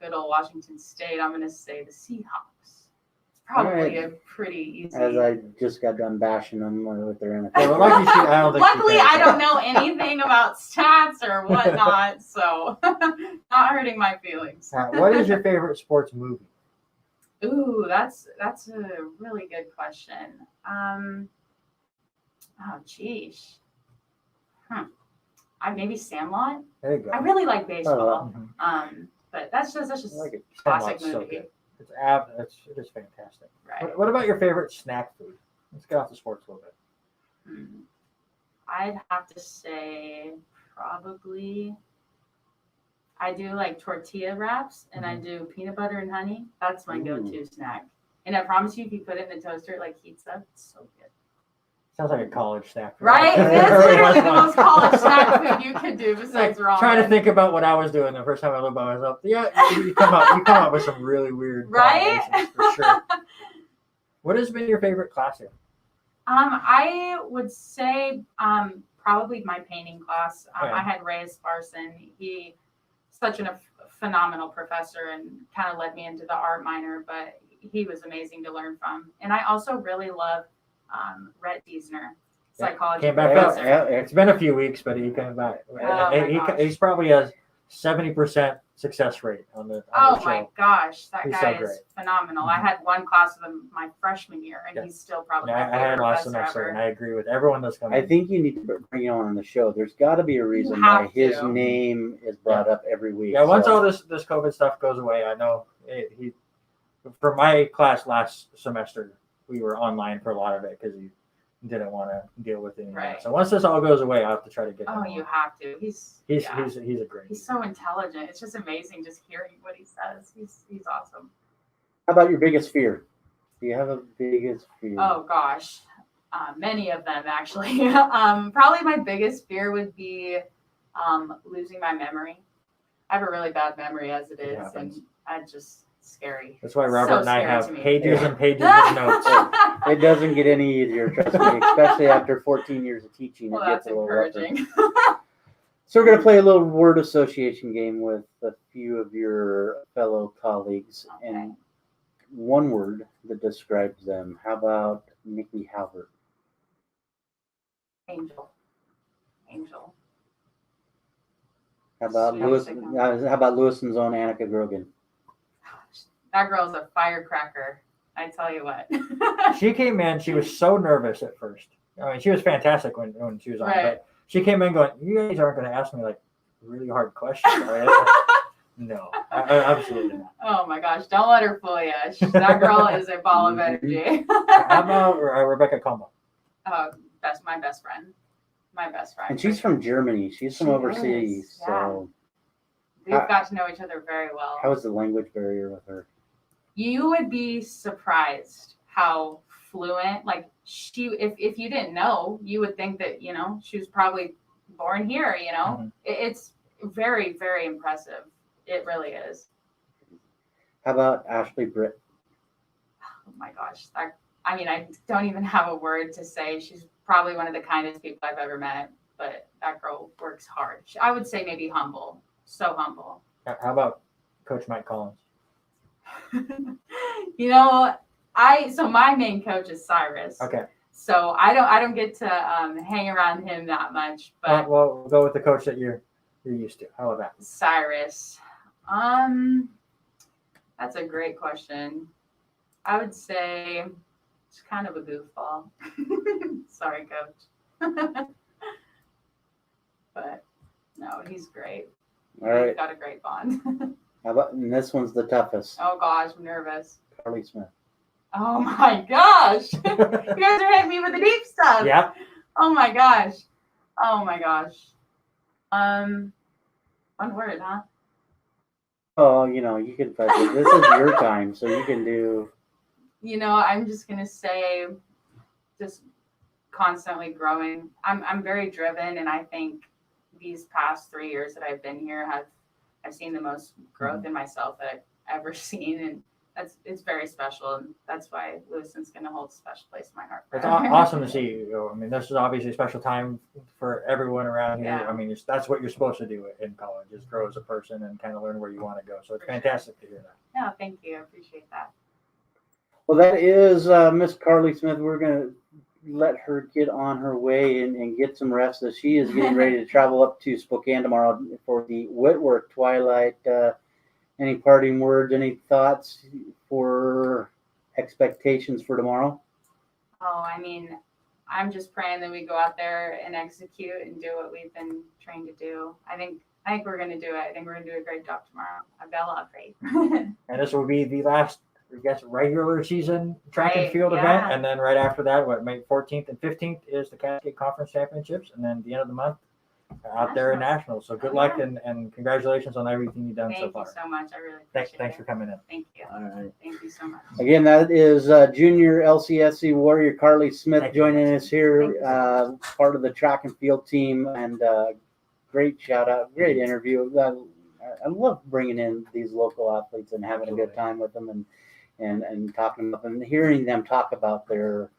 good old Washington State. I'm gonna say the Seahawks. It's probably a pretty easy. As I just got done bashing them with their NFL. Yeah, well, Luckily, I don't know anything about stats or whatnot, so not hurting my feelings. What is your favorite sports movie? Ooh, that's a really good question. Oh, geez. Maybe Sandlot. There you go. I really like baseball. Mhm. But that's just I like it. classic Sandlot's so movie. good. It is fantastic. Right. What about your favorite snack food? Let's get off the sports a little bit. I'd have to say probably I do like tortilla wraps, and I do peanut butter and honey. That's my go-to snack. And I promise you, if you put it in the toaster, it heats up. It's so good. Sounds like a college snack food. Right? It's literally the most college snack food you could do besides ramen. Trying to think about what I was doing the first time I lived by myself. Yeah, you come up with some really weird combinations, for sure. What has been your favorite class here? I would say probably my painting class. I had Ray Sparson. He's such a phenomenal professor and kind of led me into the art minor, but he was amazing to learn from. And I also really love Rhett Diesner, psychology Came back professor. It's been a few weeks, but he came back. He's probably a 70% success rate on the show. My gosh, that He's guy so is great. phenomenal. Mm-hmm. I had one class with him my freshman year, and he's still probably my I favorite had last professor semester, ever. and I agree with everyone that's coming. I think you need to bring him on the show. There's got to be a reason You why have his to. name is brought up every week. Yeah, once all this COVID stuff goes away, I know he. For my class last semester, we were online for a lot of it because he didn't want to deal with it anymore. Right. So once this all goes away, I'll have to try to get him. Oh, on. you have to. He's He's a great. He's so intelligent. It's just amazing just hearing what he says. He's awesome. How about your biggest fear? Do you have a biggest fear? Oh gosh, many of them actually. Probably my biggest fear would be losing my memory. I have a really bad memory as it is, and I just scary. That's why Robert So and I scary have to me. pages and pages of notes. It doesn't get any easier, trust me, especially after 14 years of teaching. Well, It gets that's a little rougher. encouraging. So we're going to play a little word association game with a few of your fellow colleagues. Okay. And one word that describes them. How about Nikki Halbert? Angel. Angel. How about Sweet. Lewis? How about Lewiston's own Annika Grogan? That girl's a firecracker. I tell you what. She came in. She was so nervous at first. I mean, she was fantastic when she was on, Right. but she came in going, "You guys aren't going to ask me like really hard questions, are you?" No, absolutely not. Oh my gosh! Don't let her fool you. That girl is a ball of energy. How about Rebecca Como? Oh, that's my best friend. My best friend. And she's from Germany. She's from She overseas. is, yeah. So We've got to know each other very well. how is the language barrier with her? You would be surprised how fluent, like she, if you didn't know, you would think that, she was probably born here, Mhm. It's very, very impressive. It really is. How about Ashley Britt? Oh my gosh. I don't even have a word to say. She's probably one of the kindest people I've ever met, but that girl works hard. I would say maybe humble. So humble. How about Coach Mike Collins? So my main coach is Cyrus. Okay. So I don't get to hang around him that much, but Well, we'll go with the coach that you're used to. How about that? Cyrus. That's a great question. I would say it's kind of a goofball. Sorry, coach. But no, he's great. All right. We've got a great bond. How about, and this one's the toughest. Oh gosh, I'm nervous. Carly Smith. Oh my gosh. You guys are hitting me with the deep stuff. Yeah. Oh my gosh. Oh my gosh. One word, huh? Oh, you can fudge it. This is your time, so you can do. I'm just gonna say just constantly growing. I'm very driven, and I think these past 3 years that I've been here I've seen the most growth in myself that I've ever seen, and it's very special, and that's why Lewiston's gonna hold a special place in my heart. It's awesome to see you. I mean, this is obviously a special time for everyone around here. Yeah. I mean, that's what you're supposed to do in college, is grow as a person and kind of learn where you want to go. So it's fantastic to hear that. Yeah, thank you. I appreciate that. Well, that is Miss Carly Smith. We're going to let her get on her way and get some rest as she is getting ready to travel up to Spokane tomorrow for the Whitworth Twilight. Any parting words, any thoughts for expectations for tomorrow? Oh, I'm just praying that we go out there and execute and do what we've been trained to do. I think we're going to do it. I think we're going to do a great job tomorrow. I've got a lot of faith. And this will be the last, I guess, regular season track and Right, field yeah. event. And then right after that, May 14th and 15th is the Cascade Conference Championships. And then the end of the month, out there in Nationals. So good luck and congratulations on everything you've done so far. Thank you so much. I really appreciate it. Thanks for coming in. Thank you. All right. Thank you so much. Again, that is junior LCSC warrior Carly Smith Thank you. joining us here, Thank you. part of the track and field team, and great shout out, great interview. I love bringing in these local athletes and having a good time with them and talking about them and hearing them talk about their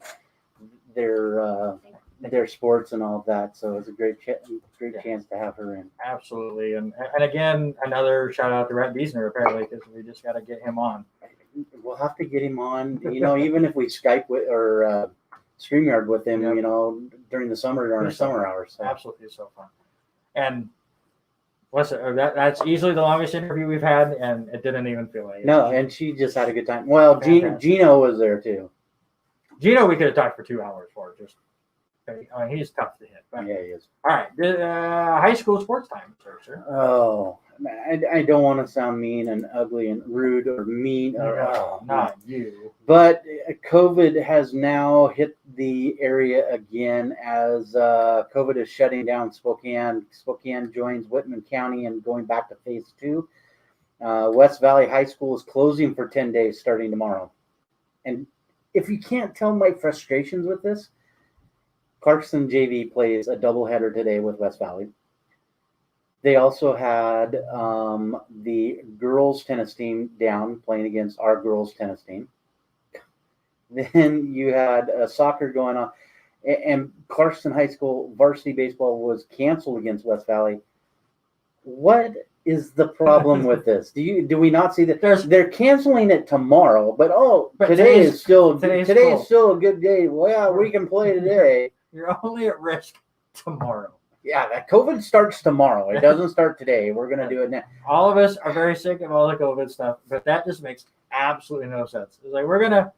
sports and all of that. So it's a great chance to have her in. Absolutely. And again, another shout out to Rhett Biesner, apparently, because we just got to get him on. We'll have to get him on, even if we Skype with or StreamYard with him, Yep. During the summer, during our summer hours. So. Absolutely. It's so fun. And listen, that's easily the longest interview we've had, and it didn't even feel like it. No, and she just had a good time. Well, Gino was there too. Gino, we could have talked for 2 hours for. He's tough to hit. But, Yeah, he is. all right. High school sports time, sir. Oh, I don't want to sound mean and ugly and rude or mean. No, not you. But COVID has now hit the area again as COVID is shutting down Spokane. Spokane joins Whitman County and going back to phase 2. West Valley High School is closing for 10 days starting tomorrow. And if you can't tell my frustrations with this, Clarkson JV plays a doubleheader today with West Valley. They also had the girls tennis team down playing against our girls tennis team. Then you had soccer going on, and Clarkston High School varsity baseball was canceled against West Valley. What is the problem with this? Do we not see that they're canceling it tomorrow? But today is still a good day. Well, yeah, we can play today. You're only at risk tomorrow. Yeah, that COVID starts tomorrow. It doesn't start today. We're gonna do it now. All of us are very sick of all the COVID stuff, but that just makes absolutely no sense. It's like we're gonna,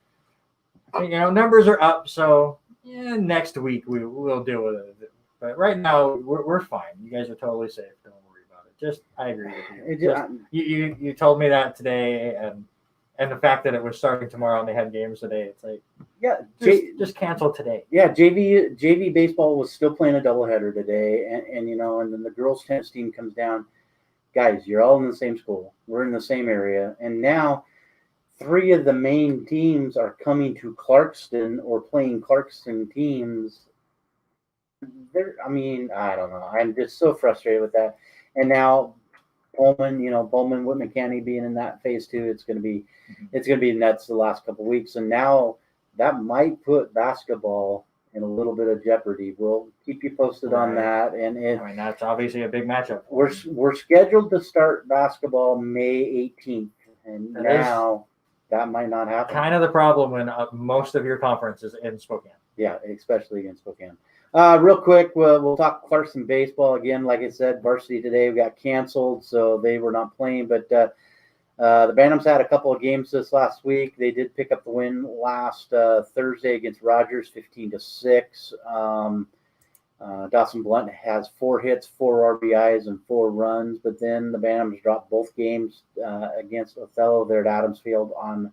numbers are up, so next week we'll deal with it. But right now we're fine. You guys are totally safe. Don't worry about it. I agree with you. You told me that today, and the fact that it was starting tomorrow and they had games today, it's like just cancel today. Yeah, JV baseball was still playing a doubleheader today, and then the girls tennis team comes down. Guys, you're all in the same school. We're in the same area, and now 3 of the main teams are coming to Clarkston or playing Clarkston teams. I don't know. I'm just so frustrated with that. And now Pullman, with McCanny being in that phase 2, it's going to be nuts the last couple of weeks. And now that might put basketball in a little bit of jeopardy. We'll keep you posted on that. And that's obviously a big matchup. We're scheduled to start basketball May 18th, and that might not happen. Kind of the problem when most of your conference is in Spokane. Yeah, especially in Spokane. Real quick, we'll talk Clarkston baseball again. Like I said, varsity today got canceled, so they were not playing. But the Bantams had a couple of games this last week. They did pick up the win last Thursday against Rogers, 15-6. Dawson Blunt has 4 hits, 4 RBIs, and 4 runs. But then the Bantams dropped both games against Othello there at Adams Field on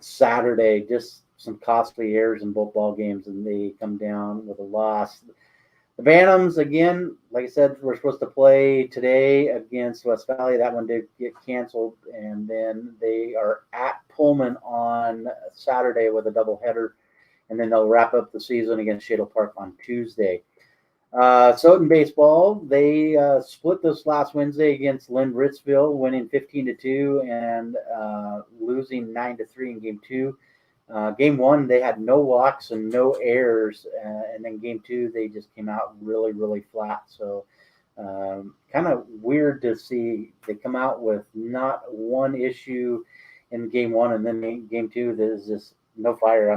Saturday. Just some costly errors in both ball games, and they come down with a loss. The Bantams, again, like I said, we're supposed to play today against West Valley. That one did get canceled, and then they are at Pullman on Saturday with a doubleheader, and then they'll wrap up the season against Shadle Park on Tuesday. Soton baseball, they split this last Wednesday against Lynn Ritzville, winning 15-2 and losing 9-3 in Game 2. Game 1, they had no walks and no errors, and then Game 2, they just came out really, really flat. So kind of weird to see they come out with not one issue in Game 1, and then Game 2, there's just no fire.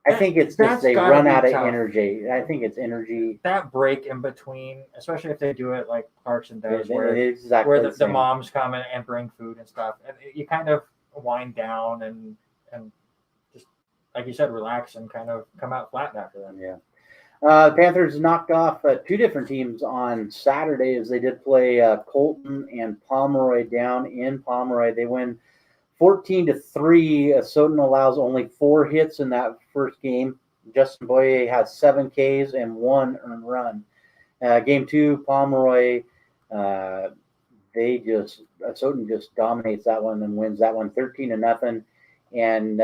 I think it's just they run out of energy. I think it's energy. That break in between, especially if they do it like Clarkson does, where the moms come in and bring food and stuff, and you kind of wind down and just, like you said, relax and kind of come out flat after that. Yeah. Panthers knocked off 2 different teams on Saturday as they did play Colton and Pomeroy down in Pomeroy. They win 14-3. Soton allows only 4 hits in that first game. Justin Boyer has 7 Ks and 1 earned run. Game 2, Pomeroy, Soton just dominates that one and wins that one 13-0. And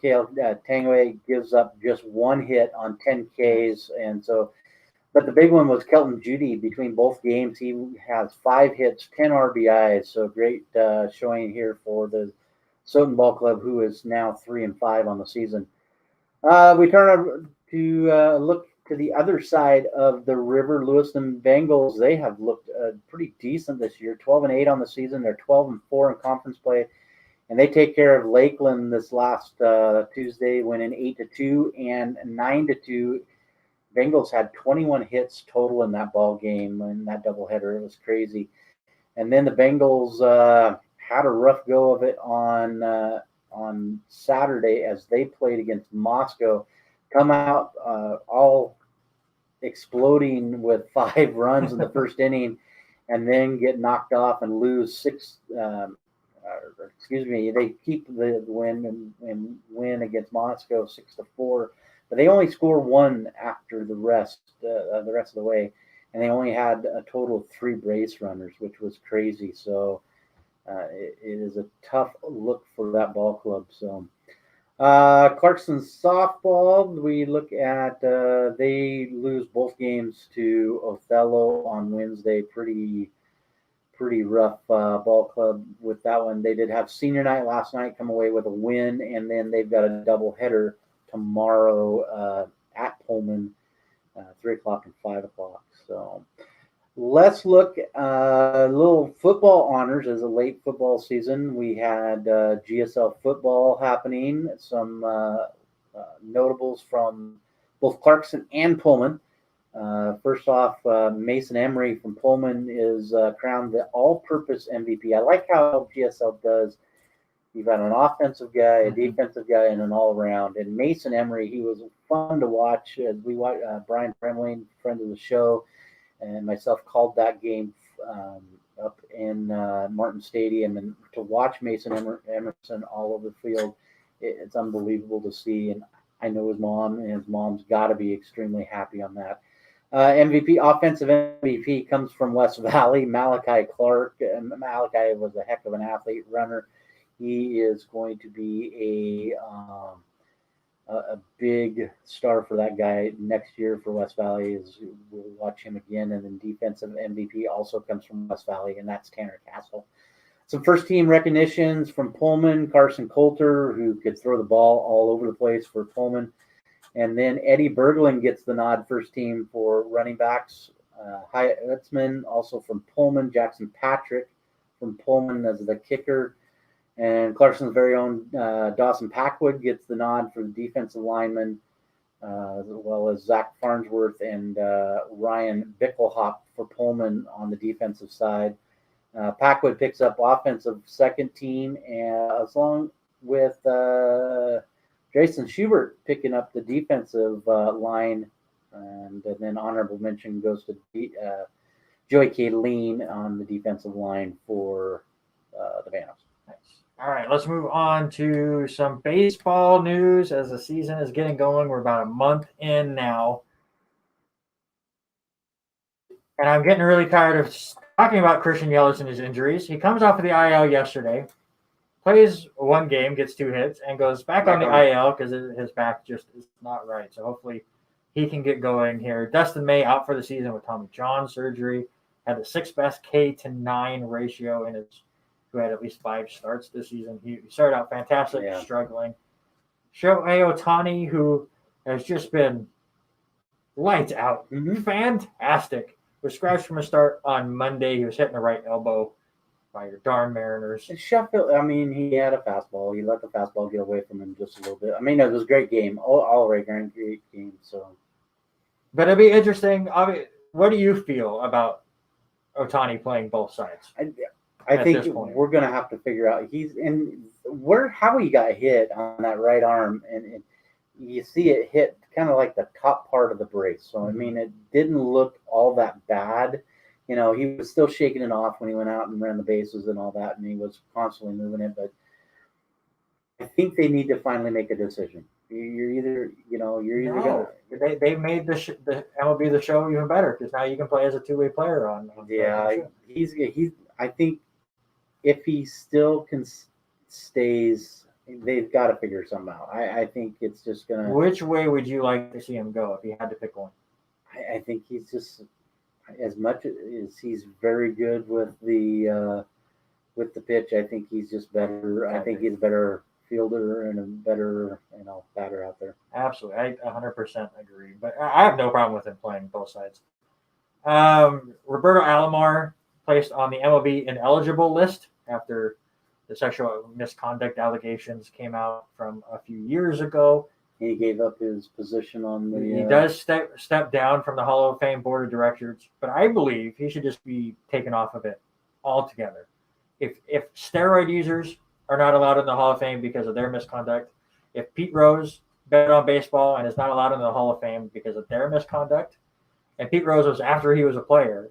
Kale Tangway gives up just 1 hit on 10 Ks. And so, but the big one was Kelton Judy between both games. He has 5 hits, 10 RBIs. So great showing here for the Soton Ball Club, who is now 3-5 on the season. We turn to look to the other side of the river. Lewiston Bengals, they have looked pretty decent this year, 12-8 on the season. They're 12-4 in conference play, and they take care of Lakeland this last Tuesday, winning 8-2 and 9-2. Bengals had 21 hits total in that ball game in that doubleheader. It was crazy. And then the Bengals had a rough go of it on Saturday as they played against Moscow. Come out all exploding with 5 runs in the first inning, and then get knocked off and lose 6. They keep the win and win against Moscow 6-4, but they only score 1 after the rest of the way, and they only had a total of 3 base runners, which was crazy. So it is a tough look for that ball club. So Clarkson softball, we look at they lose both games to Othello on Wednesday. Pretty rough ball club with that one. They did have senior night last night, come away with a win, and then they've got a double header tomorrow at Pullman, 3 o'clock and 5 o'clock. So let's look little football honors as a late football season. We had GSL football happening, some notables from both Clarkson and Pullman. First off, Mason Emery from Pullman is crowned the all-purpose MVP. I like how GSL does. You've got an offensive guy, a defensive guy, and an all-around. And Mason Emery, he was fun to watch. We watched Brian Fremling, friend of the show, and myself called that game up in Martin Stadium. And to watch Mason Emerson all over the field, it's unbelievable to see. And I know his mom, and his mom's got to be extremely happy on that. MVP, offensive MVP comes from West Valley, Malachi Clark. Malachi was a heck of an athlete, runner. He is going to be a big star for that guy next year for West Valley. We'll watch him again. And then defensive MVP also comes from West Valley, and that's Tanner Castle. Some first team recognitions from Pullman, Carson Coulter, who could throw the ball all over the place for Pullman. And then Eddie Berglund gets the nod first team for running backs. Hyatt Utzman, also from Pullman. Jackson Patrick from Pullman as the kicker. And Clarkson's very own Dawson Packwood gets the nod for the defensive lineman, as well as Zach Farnsworth and Ryan Bickelhop for Pullman on the defensive side. Packwood picks up offensive second team, and along with Jason Schubert picking up the defensive line. And then honorable mention goes to Joey Kaleen on the defensive line for the Vanos. Nice. All right, let's move on to some baseball news as the season is getting going. We're about a month in now. And I'm getting really tired of talking about Christian Yelich and his injuries. He comes off of the IL yesterday, plays one game, gets 2 hits, and goes back on the IL because his back just is not right. So hopefully he can get going here. Dustin May out for the season with Tommy John surgery. Had the 6th best K-9 ratio in his – who had at least 5 starts this season. He started out fantastic, struggling. Shohei Ohtani, who has just been lights out. Fantastic. Was scratched from a start on Monday. He was hitting the right elbow by your darn Mariners. And Sheffield, I mean, he had a fastball. He let the fastball get away from him just a little bit. I mean, it was a great game. All right, great game. So, but it'd be interesting. What do you feel about Ohtani playing both sides? I think we're going to have to figure out how he got hit on that right arm, and you see it hit kind of like the top part of the brace. So, I mean, it didn't look all that bad. You know, he was still shaking it off when he went out and ran the bases and all that, and he was constantly moving it. But I think they need to finally make a decision. You're either going to. They made the MLB the show even better because now you can play as a two-way player on. Yeah, he's. I think if he still stays, they've got to figure something out. I think it's just gonna. Which way would you like to see him go if he had to pick one? I think he's just, as much as he's very good with the pitch. I think he's just better. I think he's a better fielder and a better batter out there. Absolutely, I 100% agree. But I have no problem with him playing both sides. Roberto Alomar placed on the MLB ineligible list after the sexual misconduct allegations came out from a few years ago. He gave up his position on the. He does step down from the Hall of Fame board of directors, but I believe he should just be taken off of it altogether. If steroid users are not allowed in the Hall of Fame because of their misconduct, if Pete Rose bet on baseball and is not allowed in the Hall of Fame because of their misconduct, and Pete Rose was after he was a player,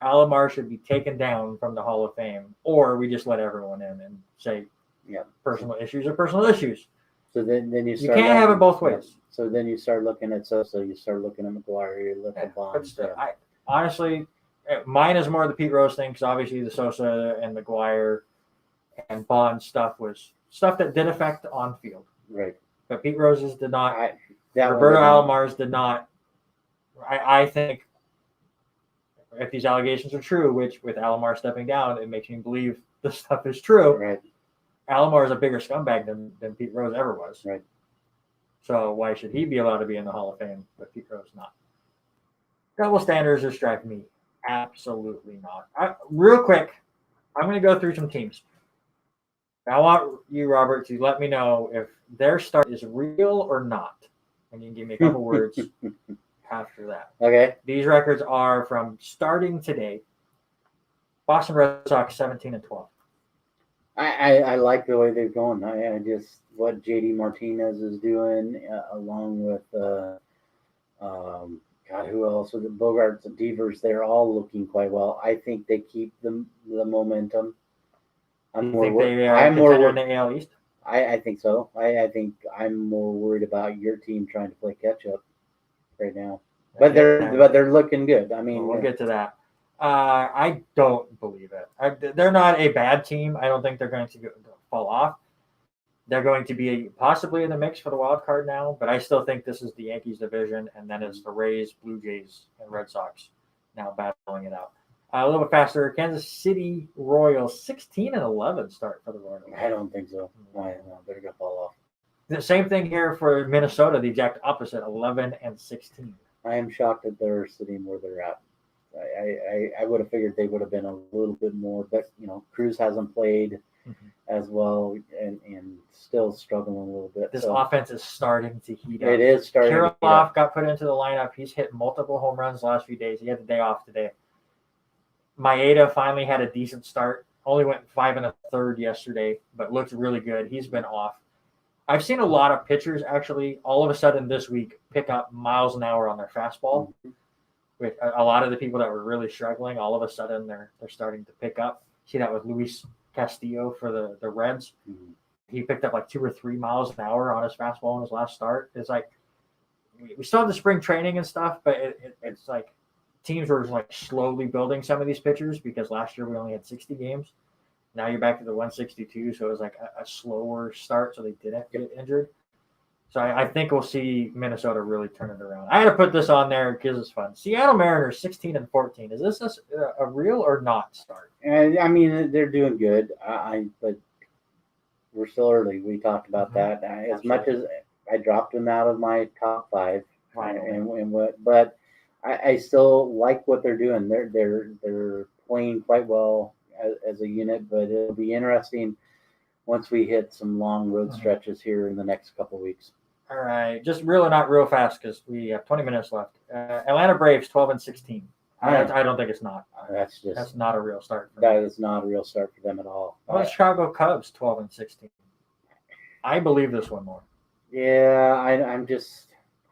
Alomar should be taken down from the Hall of Fame, or we just let everyone in and say, personal issues are personal issues. So then you can't have it both ways. So then you start looking at Sosa, you start looking at McGuire, you look at Bonds. Honestly, mine is more the Pete Rose thing because obviously the Sosa and McGuire and Bonds stuff was stuff that did affect on field. Right. But Pete Rose's did not. That Roberto one Alomar's did not. I think if these allegations are true, which with Alomar stepping down, it makes me believe this stuff is true. Right. Alomar is a bigger scumbag than Pete Rose ever was. Right. So why should he be allowed to be in the Hall of Fame, but Pete Rose not? Double standards are striking me. Absolutely not. Real quick, I'm going to go through some teams. I want you, Robert, to let me know if their start is real or not. And you can give me a couple words after that. Okay. These records are from starting today. Boston Red Sox 17-12. I like the way they're going. I just what JD Martinez is doing, along with God, who else? With the Bogarts and Devers, they're all looking quite well. I think they keep the momentum. I'm more. Think they are I'm more. in the AL East. I think so. I think I'm more worried about your team trying to play catch up right now. But they're looking good. I mean, we'll get to that. I don't believe it. They're not a bad team. I don't think they're going to fall off. They're going to be possibly in the mix for the wild card now, but I still think this is the Yankees division, and then it's the Rays, Blue Jays, and Red Sox now battling it out. A little bit faster, Kansas City Royals 16-11 start for the Royals. I don't think so. They're going to fall off. The same thing here for Minnesota, the exact opposite, 11-16. I am shocked that they're sitting where they're at. I would have figured they would have been a little bit more, but Cruz hasn't played as well and still struggling a little bit. This offense is starting to heat up. It is starting. Kirilloff got put into the lineup. He's hit multiple home runs the last few days. He had the day off today. Maeda finally had a decent start. Only went 5 1/3 yesterday, but looked really good. He's been off. I've seen a lot of pitchers actually all of a sudden this week pick up miles an hour on their fastball. With a lot of the people that were really struggling, all of a sudden they're starting to pick up. See that with Luis Castillo for the Reds. He picked up like 2 or 3 miles an hour on his fastball in his last start. It's like we still have the spring training and stuff, but it's like teams were like slowly building some of these pitchers because last year we only had 60 games. Now you're back to the 162, so it was like a slower start, so they didn't get injured. So I think we'll see Minnesota really turn it around. I had to put this on there because it's fun. Seattle Mariners 16-14. Is this a real or not start? I mean, they're doing good. But we're still early. We talked about that. As much as I dropped them out of my top 5, but I still like what they're doing. They're playing quite well as a unit. But it'll be interesting once we hit some long road stretches here in the next couple of weeks. All right, just real and not real fast because we have 20 minutes left. Atlanta Braves 12-16. I don't think it's not. That's not a real start. That is not a real start for them at all. Well, the Chicago Cubs 12-16. I believe this one more. Yeah, I'm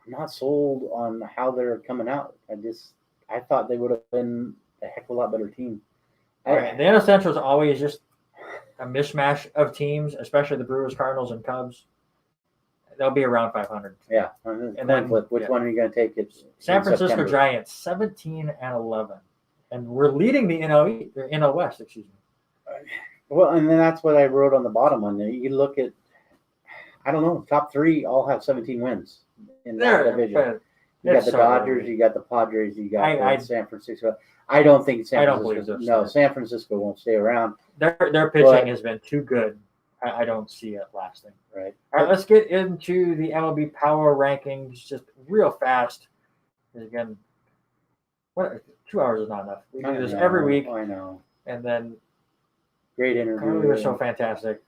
not sold on how they're coming out. I thought they would have been a heck of a lot better team. All right, the NL Central is always just a mishmash of teams, especially the Brewers, Cardinals, and Cubs. They'll be around 500. Yeah, and then which one are you going to take? It's San Francisco Giants 17-11, and we're leading the NL West. Excuse me. Well, and then that's what I wrote on the bottom one there. You look at, I don't know, top 3 all have 17 wins in that division. You got the Dodgers, you got the Padres, you got San Francisco. I don't think San Francisco. No, San Francisco won't stay around. Their pitching has been too good. I don't see it lasting. Right. All right, let's get into the MLB Power Rankings just real fast. Again, 2 hours is not enough. We do this every week. I know. And then great interview. They were so fantastic.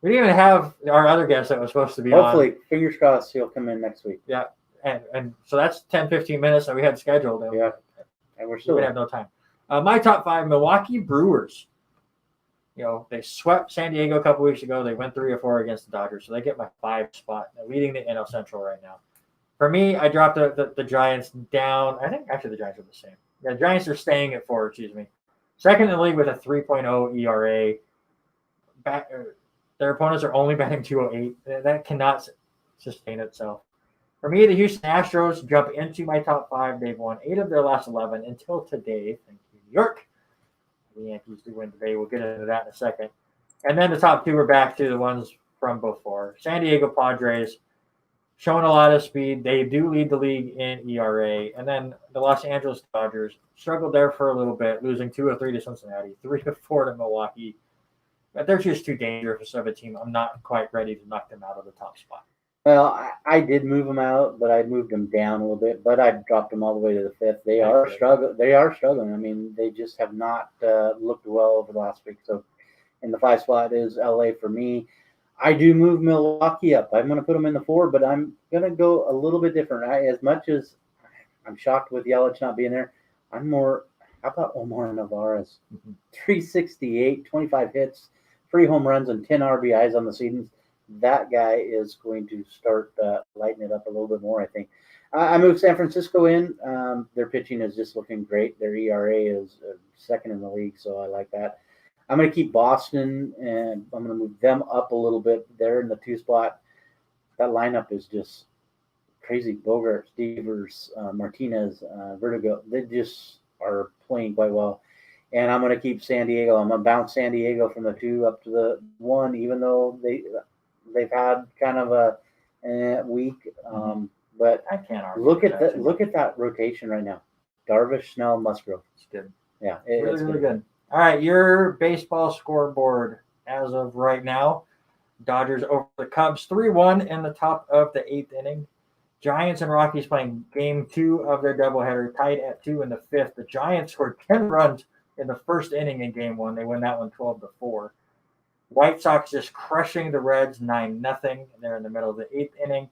We didn't even have our other guest that was supposed to be Hopefully, fingers crossed, he'll come in next week. Yeah. And so that's 10-15 minutes that we had scheduled. And and we're still going to have no time. My top 5, Milwaukee Brewers. They swept San Diego a couple weeks ago. They went 3 or 4 against the Dodgers, so they get my 5 spot. They're leading the NL Central right now. For me, I dropped the Giants down. I think actually the Giants are the same. The Giants are staying at 4, excuse me. Second in the league with a 3.0 ERA. Their opponents are only batting .208. That cannot sustain itself. For me, the Houston Astros jump into my top 5. They've won 8 of their last 11 until today. Thank you, New York. The Yankees do win today. We'll get into that in a second. And then the top 2 are back to the ones from before. San Diego Padres showing a lot of speed. They do lead the league in ERA. And then the Los Angeles Dodgers struggled there for a little bit, losing 2 of 3 to Cincinnati, 3 of 4 to Milwaukee. But they're just too dangerous of a team. I'm not quite ready to knock them out of the top spot. Well, I did move them out, but I moved them down a little bit. But I dropped them all the way to the 5th. They are struggling. They are struggling. I mean, they just have not looked well over the last week. So, in the 5 spot is LA for me. I do move Milwaukee up. I'm going to put them in the 4, but I'm going to go a little bit different. As much as I'm shocked with Yelich not being there, I'm more. How about Omar Narvaez? 368, 25 hits, 3 home runs, and 10 RBIs on the season. That guy is going to start lighting it up a little bit more, I think. I moved San Francisco in. Their pitching is just looking great. Their ERA is 2nd in the league, so I like that. I'm going to keep Boston, and I'm going to move them up a little bit. They're in the 2 spot. That lineup is just crazy. Bogart, Stevers, Martinez, Vertigo. They just are playing quite well. And I'm going to keep San Diego. I'm going to bounce San Diego from the 2 up to the 1, even though they've had kind of a week. But I can't argue. Look at that rotation right now. Darvish, Snell, Musgrove. It's good. Yeah, it's really good. All right, your baseball scoreboard as of right now. Dodgers over the Cubs 3-1 in the top of the 8th inning. Giants and Rockies playing game 2 of their doubleheader, tied at 2 in the 5th. The Giants scored 10 runs in the first inning in game 1. They win that one 12-4. White Sox just crushing the Reds 9-0. They're in the middle of the 8th inning.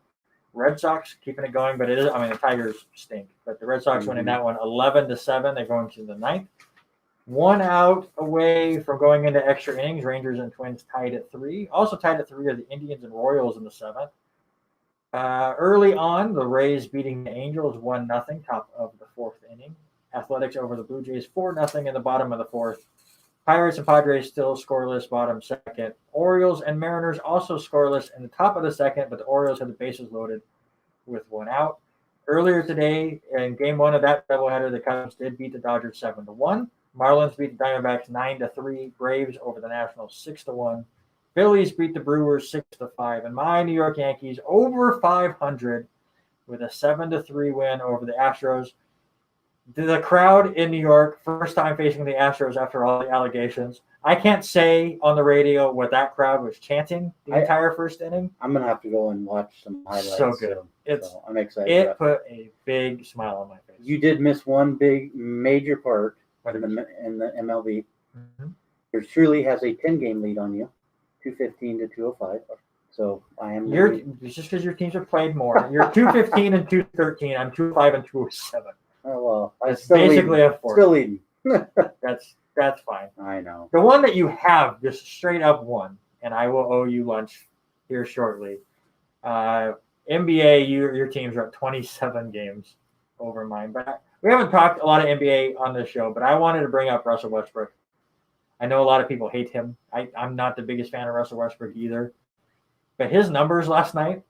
Red Sox keeping it going, but the Tigers stink. But the Red Sox winning that one 11-7. They're going to the 9th. 1 out away from going into extra innings. Rangers and Twins tied at 3. Also tied at 3 are the Indians and Royals in the 7th. Early on, the Rays beating the Angels 1-0, top of the 4th inning. Athletics over the Blue Jays 4-0 in the bottom of the 4th. Pirates and Padres still scoreless, bottom 2nd. Orioles and Mariners also scoreless in the top of the 2nd, but the Orioles had the bases loaded with 1 out. Earlier today, in game 1 of that doubleheader, the Cubs did beat the Dodgers 7-1. Marlins beat the Diamondbacks 9-3. Braves over the Nationals 6-1. Phillies beat the Brewers 6-5. And my New York Yankees over 500 with a 7-3 win over the Astros. The crowd in New York, first time facing the Astros after all the allegations. I can't say on the radio what that crowd was chanting the entire first inning. I'm going to have to go and watch some highlights. So good. So I'm excited. It put a big smile on my face. You did miss one big major part in the MLB. Mm-hmm. There truly has a 10-game lead on you, 215 to 205. So I am. It's just because your teams have played more. You're 215 and 213. I'm 205 and 207. Oh well, that's basically a 4. Still leading. That's fine. I know. The one that you have just straight up won, and I will owe you lunch here shortly. NBA, your teams are at 27 games over mine. But we haven't talked a lot of NBA on this show, but I wanted to bring up Russell Westbrook. I know a lot of people hate him. I'm not the biggest fan of Russell Westbrook either. But his numbers last night,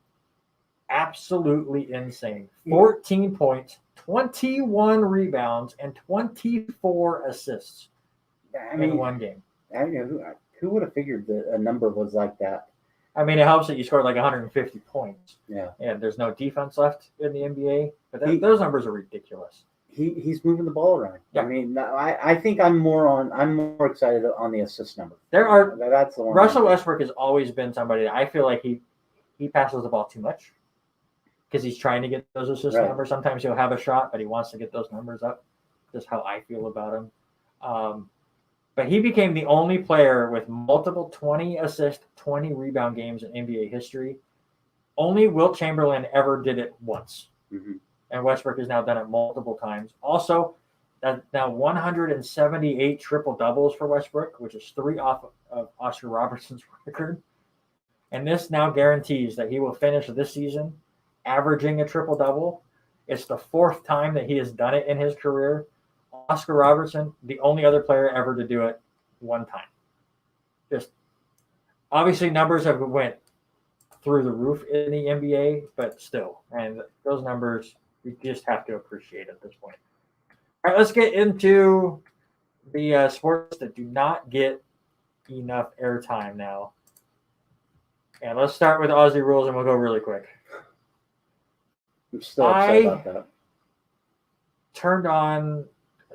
absolutely insane. 14 points, 21 rebounds, and 24 assists in one game. I mean, who would have figured that a number was like that? I mean, it helps that you scored like 150 points. Yeah. And there's no defense left in the NBA. But those numbers are ridiculous. He's moving the ball around. Yeah. I mean, I think I'm more excited on the assist number. That's the one. Russell Westbrook has always been somebody that I feel like he passes the ball too much because he's trying to get those assist numbers. Sometimes he'll have a shot, but he wants to get those numbers up. Just how I feel about him. But he became the only player with multiple 20 assist, 20 rebound games in NBA history. Only Wilt Chamberlain ever did it once. Mm-hmm. And Westbrook has now done it multiple times. Also, that's now 178 triple-doubles for Westbrook, which is 3 off of Oscar Robertson's record. And this now guarantees that he will finish this season averaging a triple-double. It's the 4th time that he has done it in his career. Oscar Robertson, the only other player ever to do it one time. Just obviously numbers have went through the roof in the NBA, but still, and those numbers you just have to appreciate at this point. All right, let's get into the sports that do not get enough airtime now. And let's start with Aussie rules, and we'll go really quick. I'm still upset about that. Turned on.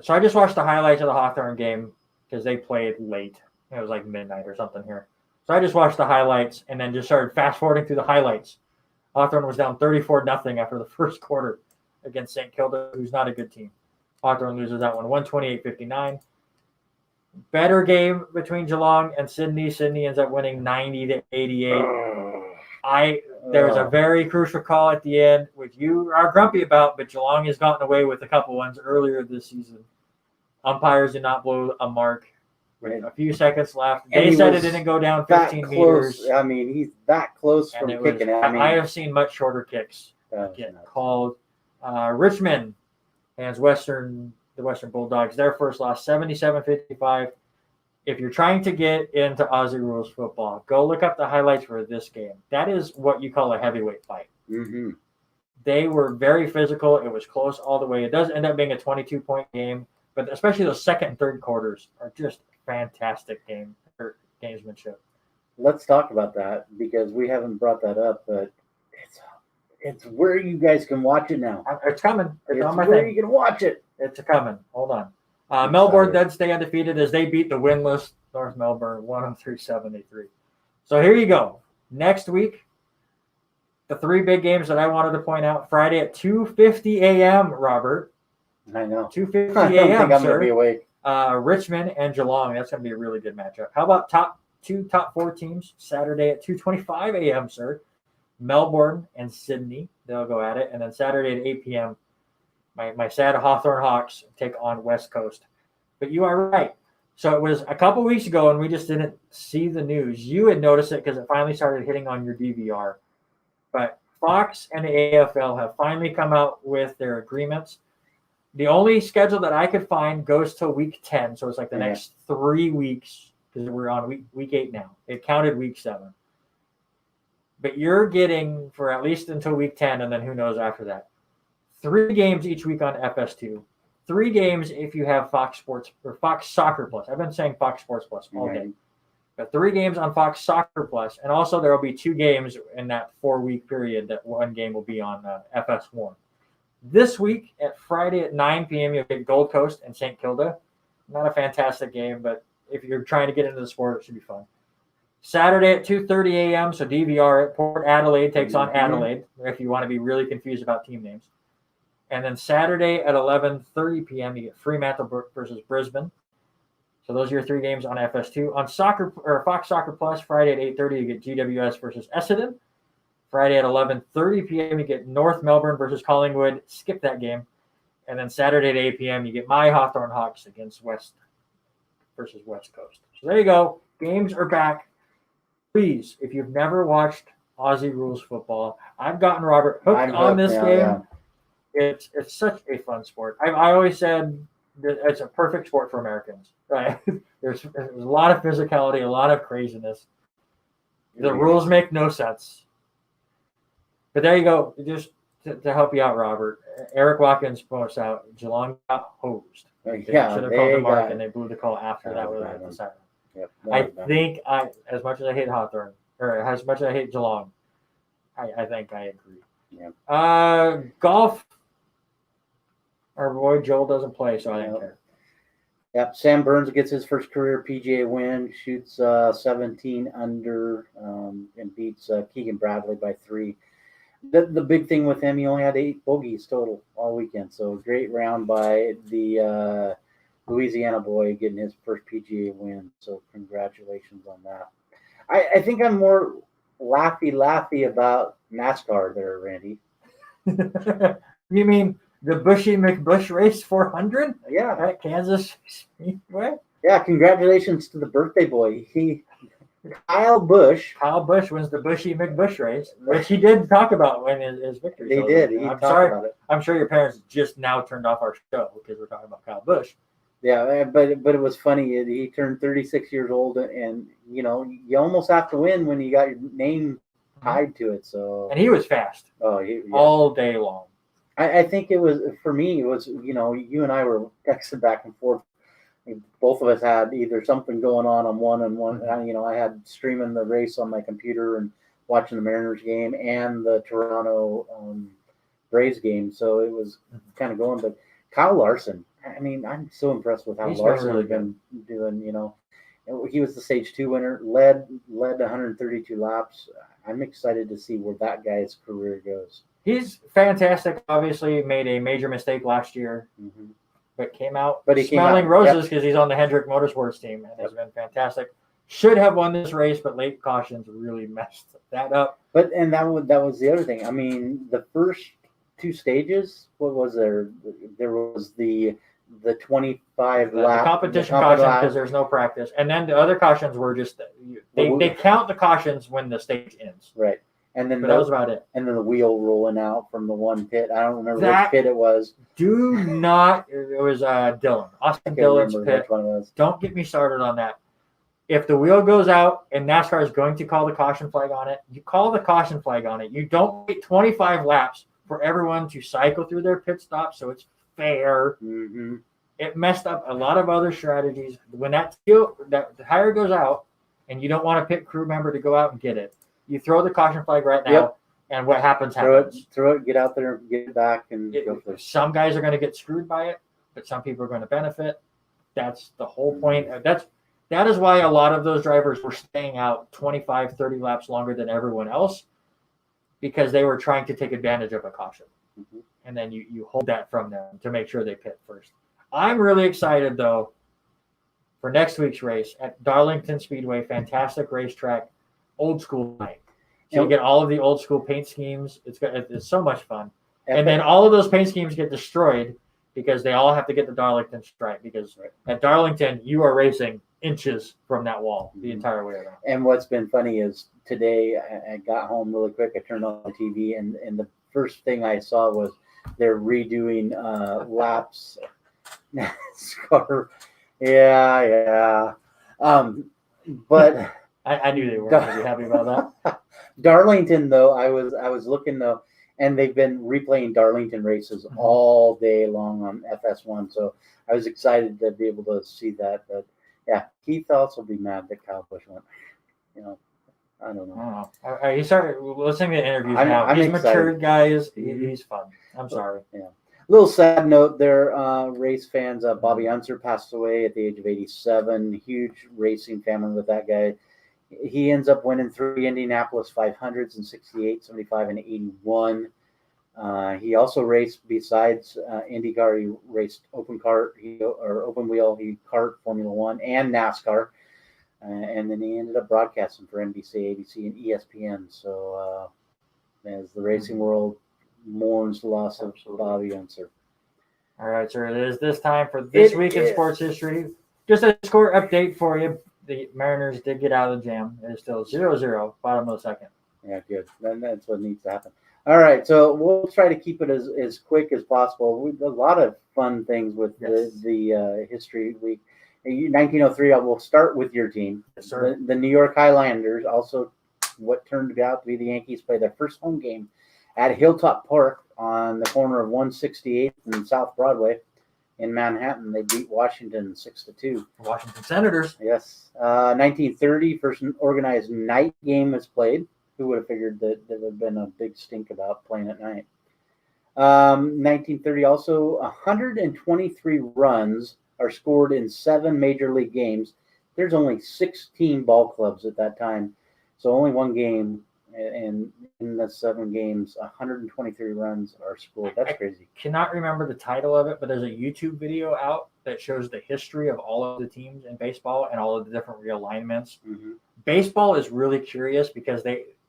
So I just watched the highlights of the Hawthorne game because they played late. It was like midnight or something here. So I just watched the highlights and then just started fast forwarding through the highlights. Hawthorne was down 34-0 after the first quarter against St. Kilda, who's not a good team. Hawthorne loses that one 128-59. Better game between Geelong and Sydney. Sydney ends up winning 90-88. There was a very crucial call at the end, which you are grumpy about, but Geelong has gotten away with a couple ones earlier this season. Umpires did not blow a mark with a few seconds left. They said it didn't go down 15 meters. I mean, he's that close from kicking it. I have seen much shorter kicks get called. Richmond hands the Western Bulldogs their first loss, 77-55. If you're trying to get into Aussie rules football, go look up the highlights for this game. That is what you call a heavyweight fight. Mm-hmm. They were very physical. It was close all the way. It does end up being a 22-point game, but especially those second and third quarters are just fantastic gamesmanship. Let's talk about that because we haven't brought that up, but it's where you guys can watch it now. It's coming. It's on my where thing. you can watch it. It's coming. Hold on. Melbourne did stay undefeated as they beat the winless North Melbourne 103-73. So here you go. Next week, the three big games that I wanted to point out. Friday at 2:50 a.m., Robert. I know. 2:50 a.m., I don't think I'm going to be awake. Richmond and Geelong. That's going to be a really good matchup. How about top four teams? Saturday at 2:25 a.m., sir. Melbourne and Sydney. They'll go at it. And then Saturday at 8 p.m., my sad Hawthorne Hawks take on West Coast. But you are right. So it was a couple weeks ago, and we just didn't see the news. You had noticed it because it finally started hitting on your DVR. But Fox and the AFL have finally come out with their agreements. The only schedule that I could find goes till week 10. So it's like the next 3 weeks because we're on week 8 now. It counted week 7. But you're getting for at least until week 10, and then who knows after that. 3 games each week on FS2. 3 games if you have Fox Sports or Fox Soccer Plus. I've been saying Fox Sports Plus all day. But 3 games on Fox Soccer Plus, and also there will be 2 games in that 4-week period. That one game will be on FS1. This week at Friday at 9 p.m. you'll get Gold Coast and St. Kilda. Not a fantastic game, but if you're trying to get into the sport, it should be fun. Saturday at 2:30 a.m. So DVR at Port Adelaide takes on Adelaide. If you want to be really confused about team names. And then Saturday at 11:30 p.m. you get Fremantle versus Brisbane. So those are your 3 games on FS2. On Fox Soccer Plus, Friday at 8:30 you get GWS versus Essendon. Friday at 11:30 p.m. you get North Melbourne versus Collingwood. Skip that game. And then Saturday at 8 p.m. you get my Hawthorne Hawks against West versus West Coast. So there you go. Games are back. Please, if you've never watched Aussie Rules football, I've gotten Robert hooked on this game. Yeah. It's such a fun sport. I always said that it's a perfect sport for Americans. Right? There's a lot of physicality, a lot of craziness. The rules make no sense. But there you go. Just to help you out, Robert. Eric Watkins points out Geelong got hosed. They should have called the mark, and they blew the call after that. Yep, I think as much as I hate Hawthorne, or as much as I hate Geelong, I think I agree. Yeah. Golf. Our boy Joel doesn't play, so I don't care. Yep. Sam Burns gets his first career PGA win, shoots 17 under, and beats Keegan Bradley by 3. The big thing with him, he only had 8 bogeys total all weekend. So great round by the Louisiana boy getting his first PGA win. So congratulations on that. I think I'm more laughy about NASCAR there, Randy. You mean the Bushy McBush Race 400? Yeah. At Kansas Speedway? Yeah, congratulations to the birthday boy. Kyle Busch wins the Bushy McBush Race, which he did talk about when his victory. He did. I'm sorry. About it. I'm sure your parents just now turned off our show because we're talking about Kyle Busch. Yeah, but it was funny. He turned 36 years old, and you almost have to win when you got your name tied to it. So and he was fast. Oh, all day long. I think it was for me. It was you and I were texting back and forth. Both of us had either something going on one and one. I had streaming the race on my computer, and watching the Mariners game and the Toronto Braves game. So it was kind of going. But Kyle Larson, I mean, I'm so impressed with how He's Larson really has been doing. He was the stage 2 winner, led 132 laps. I'm excited to see where that guy's career goes. He's fantastic. Obviously, made a major mistake last year, but came out smelling roses because he's on the Hendrick Motorsports team and has been fantastic. Should have won this race, but late cautions really messed that up. But that was the other thing. I mean, the first 2 stages, what was there? There was the 25 lap competition caution because there's no practice, and then the other cautions were just they count the cautions when the stage ends. Right. And then that was about it. And then the wheel rolling out from the one pit. I don't remember which pit it was. It was Dillon. Austin Dillon's pit. Don't get me started on that. If the wheel goes out and NASCAR is going to call the caution flag on it, you call the caution flag on it. You don't wait 25 laps for everyone to cycle through their pit stop so it's fair. Mm-hmm. It messed up a lot of other strategies. When that tire goes out and you don't want a pit crew member to go out and get it, you throw the caution flag right now, and what happens. Throw it, get out there, get it back, and go for it. Some guys are going to get screwed by it, but some people are going to benefit. That's the whole point. That is why a lot of those drivers were staying out 25, 30 laps longer than everyone else, because they were trying to take advantage of a caution. Mm-hmm. And then you hold that from them to make sure they pit first. I'm really excited, though, for next week's race at Darlington Speedway. Fantastic racetrack. Old school night. So you get all of the old school paint schemes. It's so much fun. And then all of those paint schemes get destroyed because they all have to get the Darlington stripe, because at Darlington you are racing inches from that wall the entire way around. And what's been funny is today I got home really quick. I turned on the TV and the first thing I saw was they're redoing laps. NASCAR. Yeah. But I knew they weren't going to be happy about that. Darlington, though, I was looking though, and they've been replaying Darlington races all day long on FS1. So I was excited to be able to see that. But yeah, Keith also be mad that Kyle Busch went. I don't know. He started listening to interviews now. I'm he's excited. Matured, guys. He's fun. I'm sorry. Yeah. Little sad note there, race fans. Bobby Unser passed away at the age of 87. Huge racing family with that guy. He ends up winning 3 Indianapolis 500s in 68, 75, and 81. He also raced, besides IndyCar, he raced open wheel, he kart, Formula One, and NASCAR. And then he ended up broadcasting for NBC, ABC, and ESPN. So as the racing world mourns the loss of Bobby Unser. All right, sir. It is this time for This Week in Sports History. Just a score update for you. The Mariners did get out of the jam. It is still 0-0, bottom of the second. Yeah, good. That's what needs to happen. All right, so we'll try to keep it as quick as possible. A lot of fun things with the History Week. 1903, I will start with your team. Yes, sir. The New York Highlanders, also what turned out to be the Yankees, play their first home game at Hilltop Park on the corner of 168th and South Broadway in Manhattan. They beat Washington 6-2. Washington Senators. Yes. 1930, first organized night game was played. Who would have figured that there would have been a big stink about playing at night? 1930, also 123 runs are scored in 7 major league games. There's only 16 ball clubs at that time, so only one game. And in the 7 games, 123 runs are scored. That's crazy. Cannot remember the title of it, but there's a YouTube video out that shows the history of all of the teams in baseball and all of the different realignments. Mm-hmm. Baseball is really curious because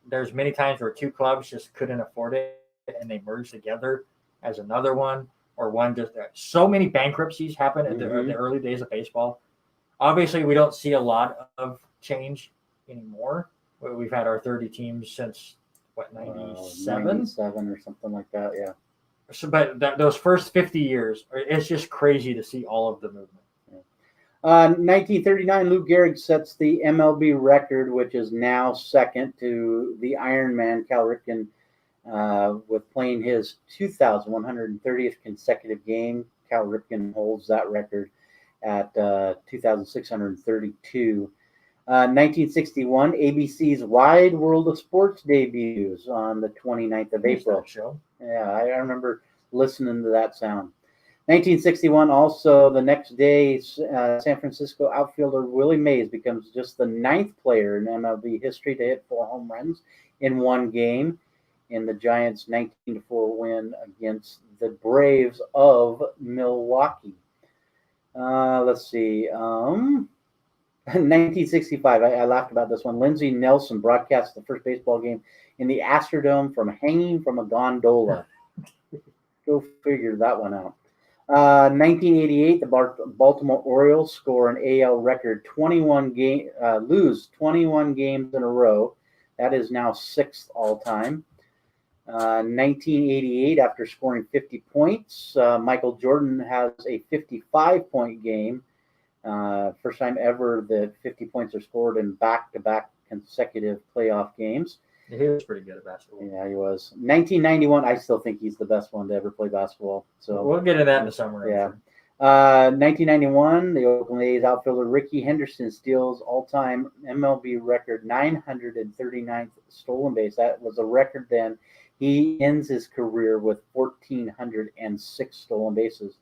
there's many times where 2 clubs just couldn't afford it and they merged together as another one, or one just so many bankruptcies happen in the early days of baseball. Obviously, we don't see a lot of change anymore. We've had our 30 teams since, 97? 97 or something like that, yeah. So, but those first 50 years, it's just crazy to see all of the movement. 1939, Lou Gehrig sets the MLB record, which is now second to the Iron Man, Cal Ripken, with playing his 2,130th consecutive game. Cal Ripken holds that record at 2,632. 1961, ABC's Wide World of Sports debuts on the 29th of April. Show. Yeah, I remember listening to that sound. 1961, also the next day, San Francisco outfielder Willie Mays becomes just the 9th player in MLB history to hit 4 home runs in one game in the Giants' 19-4 win against the Braves of Milwaukee. Let's see. 1965, I laughed about this one. Lindsey Nelson broadcast the first baseball game in the Astrodome from hanging from a gondola. Go figure that one out. 1988, the Baltimore Orioles score an AL record 21 lose 21 games in a row. That is now 6th all time. 1988, after scoring 50 points, Michael Jordan has a 55-point game. First time ever that 50 points are scored in back-to-back consecutive playoff games. He was pretty good at basketball. Yeah, he was. 1991, I still think he's the best one to ever play basketball. So we'll get into that in the summer. Yeah. 1991, the Oakland A's outfielder Ricky Henderson steals all-time MLB record 939th stolen base. That was a record then. He ends his career with 1,406 stolen bases.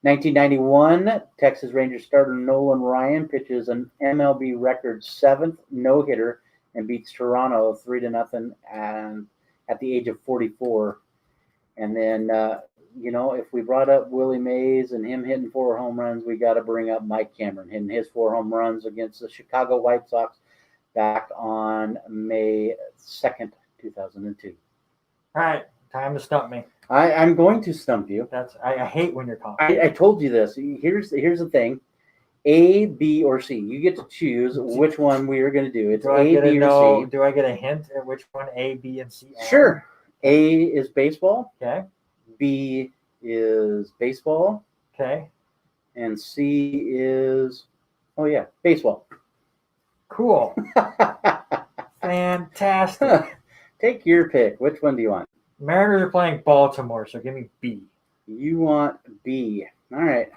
1991, Texas Rangers starter Nolan Ryan pitches an MLB record 7th no-hitter and beats Toronto 3-0 and at the age of 44. And then, if we brought up Willie Mays and him hitting 4 home runs, we got to bring up Mike Cameron hitting his 4 home runs against the Chicago White Sox back on May 2nd, 2002. All right, time to stump me. I'm going to stump you. I hate when you're confident. I told you this. Here's the thing. A, B, or C. You get to choose which one we are going to do. It's A, B, or C. Do I get a hint at which one A, B, and C are? Sure. A is baseball. Okay. B is baseball. Okay. And C is, baseball. Cool. Fantastic. Take your pick. Which one do you want? Mariners are playing Baltimore, so give me B. You want B. All right.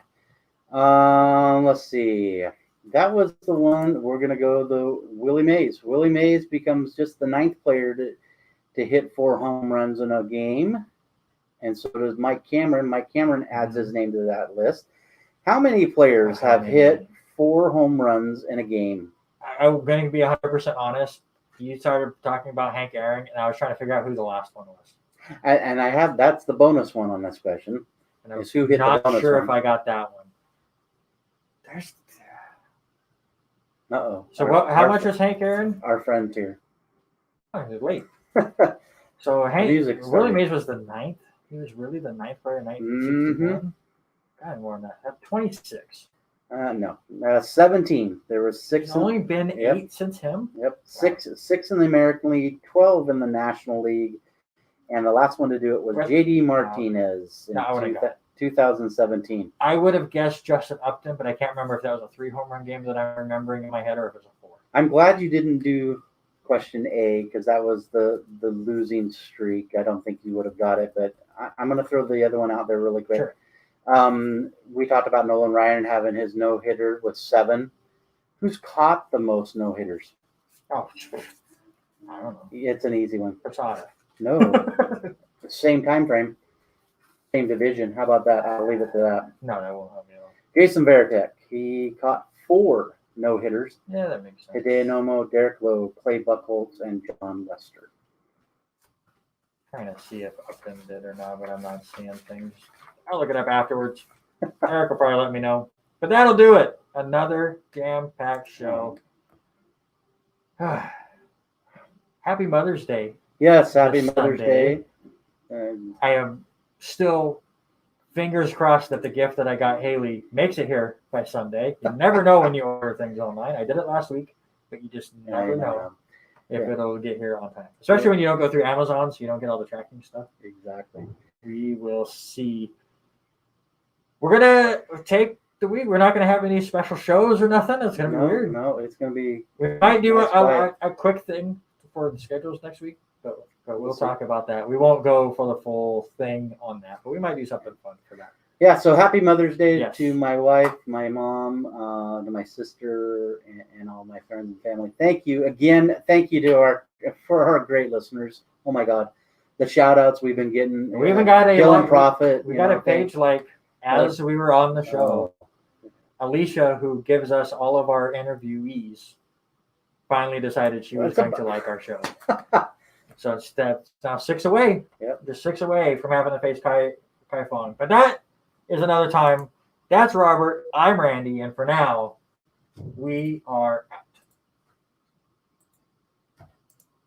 Let's see. That was the one. We're going to go the Willie Mays. Willie Mays becomes just the 9th player to hit 4 home runs in a game. And so does Mike Cameron. Mike Cameron adds his name to that list. How many players have hit 4 home runs in a game? I'm going to be 100% honest. You started talking about Hank Aaron, and I was trying to figure out who the last one was. And I have that's the bonus one on this question. And I was who hit not the bonus sure one. if I got that one. There's. Uh-oh. So how much was Hank Aaron? Our friend here. Oh, he was late. So Willie Mays was the 9th. He was really the 9th player in 1961. God, more than that. 26. No. 17. There was 6. There's only been 8 since him. Yep. Wow. 6 in the American League, 12 in the National League, and the last one to do it was J.D. Martinez in 2017. I would have guessed Justin Upton, but I can't remember if that was a 3 home run game that I'm remembering in my head or if it was a 4. I'm glad you didn't do question A because that was the losing streak. I don't think you would have got it, but I'm going to throw the other one out there really quick. Sure. We talked about Nolan Ryan having his no-hitter with 7. Who's caught the most no-hitters? Oh, I don't know. It's an easy one. Posada. No. Same time frame. Same division. How about that? I'll leave it to that. No, that won't help me at all. Jason Varitek. He caught 4 no-hitters. Yeah, that makes sense. Hideo Nomo, Derek Lowe, Clay Buchholz, and John Lester. Trying to see if Upton did or not, but I'm not seeing things. I'll look it up afterwards. Eric will probably let me know. But that'll do it. Another jam-packed show. Happy Mother's Day. Yes, happy Mother's Day. I am still fingers crossed that the gift that I got Haley makes it here by Sunday. You never know when you order things online. I did it last week, but you just never know if it'll get here on time. Especially when you don't go through Amazon, so you don't get all the tracking stuff. Exactly. We will see. We're going to take the week. We're not going to have any special shows or nothing. It's going to be weird. No, it's going to be. We might do a quick thing for the schedules next week, but we'll talk about that. We won't go for the full thing on that, but we might do something fun for that. Yeah, so happy Mother's Day Yes. to my wife, my mom, to my sister, and all my friends and family. Thank you again. Thank you to our great listeners. Oh my God, the shout outs we've been getting. We even got a Dylan Prophet. We got a page like as we were on the show. Oh. Alicia, who gives us all of our interviewees, finally decided she was going to like our show. So it's now 6 away. Yep. Just 6 away from having to face Kai Fong. But that is another time. That's Robert. I'm Randy. And for now, we are out.